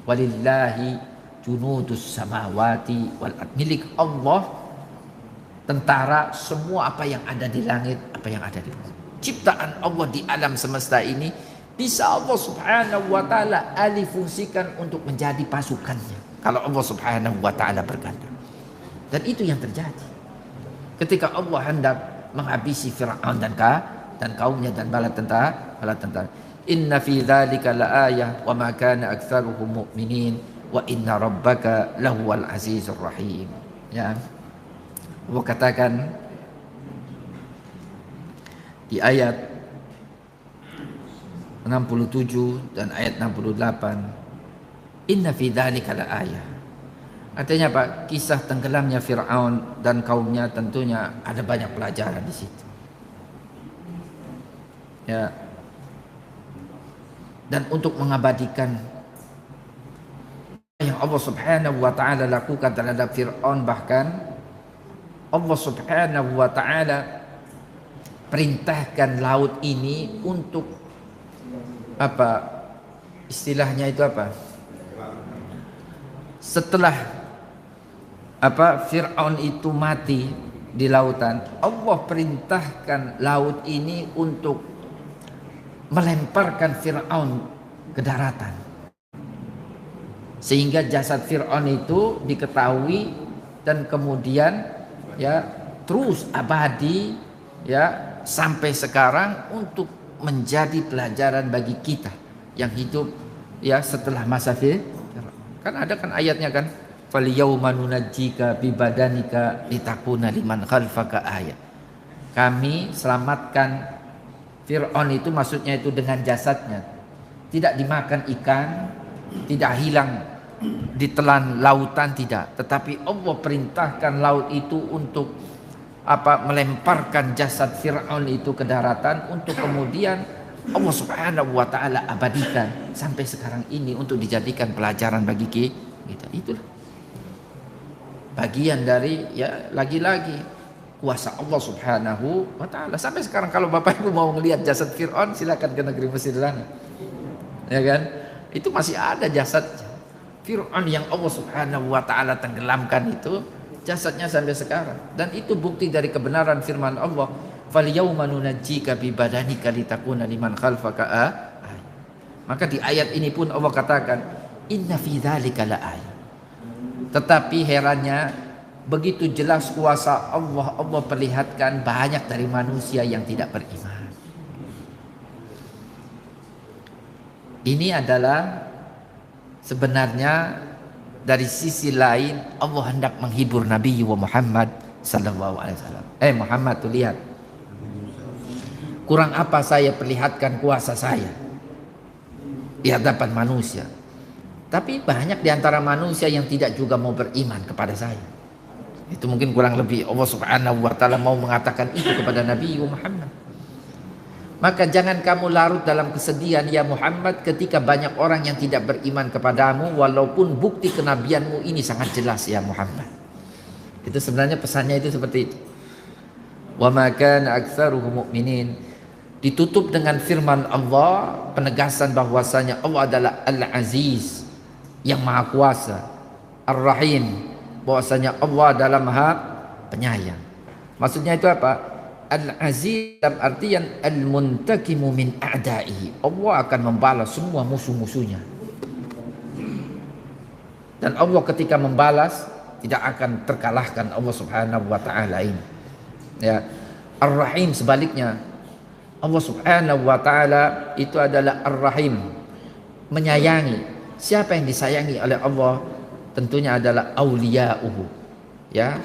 Walillahi junudus samawati wal ard. Milik Allah tentara semua apa yang ada di langit, apa yang ada di bumi. Ciptaan Allah di alam semesta ini bisa Allah subhanahu wa ta'ala alih fungsikan untuk menjadi pasukannya, kalau Allah subhanahu wa ta'ala berkehendak. Dan itu yang terjadi ketika Allah hendak menghabisi Fir'aun dan kaumnya dan bala tentara. Inna fi dzalika laayah wa ma kana aktsaruhum mu'minin wa inna rabbaka lahuwal azizur rahim. Ya. Allah katakan di ayat 67 dan ayat 68, inna fi dzalika laayah. Artinya apa? Kisah tenggelamnya Fir'aun dan kaumnya tentunya ada banyak pelajaran di situ. Ya. Dan untuk mengabadikan yang Allah subhanahu wa ta'ala lakukan terhadap Fir'aun, bahkan Allah subhanahu wa ta'ala perintahkan laut ini untuk apa? Istilahnya itu apa? Setelah Fir'aun itu mati di lautan, Allah perintahkan laut ini untuk melemparkan Fir'aun ke daratan, sehingga jasad Fir'aun itu diketahui dan kemudian ya terus abadi ya sampai sekarang, untuk menjadi pelajaran bagi kita yang hidup ya setelah masa Fir'aun. Kan ada kan ayatnya kan, falyawma nunajjika bibadanika litakuna liman khalfaka ayat. Kami selamatkan Fir'aun itu, maksudnya itu dengan jasadnya, tidak dimakan ikan, tidak hilang ditelan lautan, tidak, tetapi Allah perintahkan laut itu untuk melemparkan jasad Fir'aun itu ke daratan, untuk kemudian Allah subhanahu wa ta'ala abadikan sampai sekarang ini untuk dijadikan pelajaran bagi kita. Itulah bagian dari ya lagi-lagi kuasa Allah subhanahu wa ta'ala. Sampai sekarang kalau Bapak Ibu mau melihat jasad Fir'aun, silakan ke negeri Mesir sana, ya kan, itu masih ada jasad Fir'aun yang Allah subhanahu wa ta'ala tenggelamkan, itu jasadnya sampai sekarang. Dan itu bukti dari kebenaran firman Allah, falyawma nunajjika bibadanika litakuna liman khalfaka ayat. Maka di ayat ini pun Allah katakan inna fi dzalika laayah. Tetapi herannya, begitu jelas kuasa Allah, Allah perlihatkan banyak dari manusia yang tidak beriman. Ini adalah sebenarnya dari sisi lain Allah hendak menghibur Nabi Muhammad sallallahu alaihi wasallam. Muhammad tuh lihat, kurang apa saya perlihatkan kuasa saya di hadapan manusia, tapi banyak di antara manusia yang tidak juga mau beriman kepada saya. Itu mungkin kurang lebih Allah subhanahu wa ta'ala mau mengatakan itu kepada Nabi Muhammad. Maka jangan kamu larut dalam kesedihan ya Muhammad ketika banyak orang yang tidak beriman kepadamu, walaupun bukti kenabianmu ini sangat jelas ya Muhammad. Itu sebenarnya pesannya itu seperti itu. Wa ma kana aktsaruhum mu'minin. Ditutup dengan firman Allah, penegasan bahwasanya Allah adalah Al-Aziz, yang Maha Kuasa, Ar-Rahim, bahwasanya Allah adalah Maha Penyayang. Maksudnya itu apa? Al-Aziz dalam artian al-muntakimu min a'da'ihi. Allah akan membalas semua musuh-musuhnya. Dan Allah ketika membalas tidak akan terkalahkan Allah Subhanahu wa taala ini. Ya. Ar-Rahim sebaliknya. Allah Subhanahu wa taala itu adalah Ar-Rahim, menyayangi. Siapa yang disayangi oleh Allah? Tentunya adalah auliya'uhu. Ya.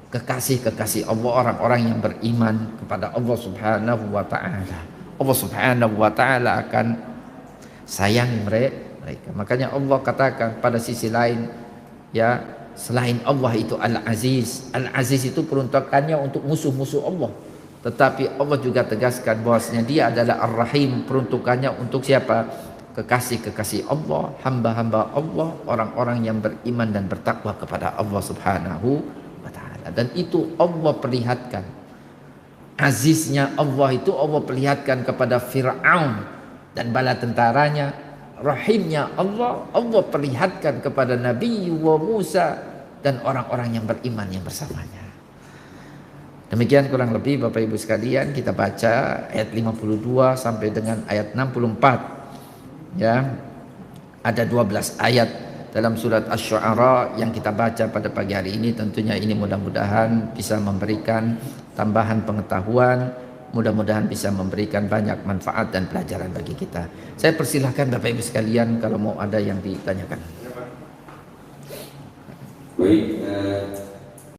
Kekasih-kekasih Allah, orang-orang yang beriman kepada Allah Subhanahu wa taala. Allah Subhanahu wa taala akan sayang mereka. Makanya Allah katakan pada sisi lain, ya, selain Allah itu Al-Aziz. Al-Aziz itu peruntukannya untuk musuh-musuh Allah. Tetapi Allah juga tegaskan bahwasanya Dia adalah Ar-Rahim, peruntukannya untuk siapa? Kekasih-kekasih Allah, hamba-hamba Allah, orang-orang yang beriman dan bertakwa kepada Allah Subhanahu wa taala. Dan itu Allah perlihatkan. Aziznya Allah itu Allah perlihatkan kepada Fir'aun dan bala tentaranya. Rahimnya Allah, Allah perlihatkan kepada Nabi Musa dan orang-orang yang beriman yang bersamanya. Demikian kurang lebih Bapak Ibu sekalian, kita baca ayat 52 sampai dengan ayat 64. Ya. Ada 12 ayat dalam surat Asy-Syu'ara yang kita baca pada pagi hari ini. Tentunya ini mudah-mudahan bisa memberikan tambahan pengetahuan, mudah-mudahan bisa memberikan banyak manfaat dan pelajaran bagi kita. Saya persilahkan Bapak Ibu sekalian kalau mau ada yang ditanyakan. Baik,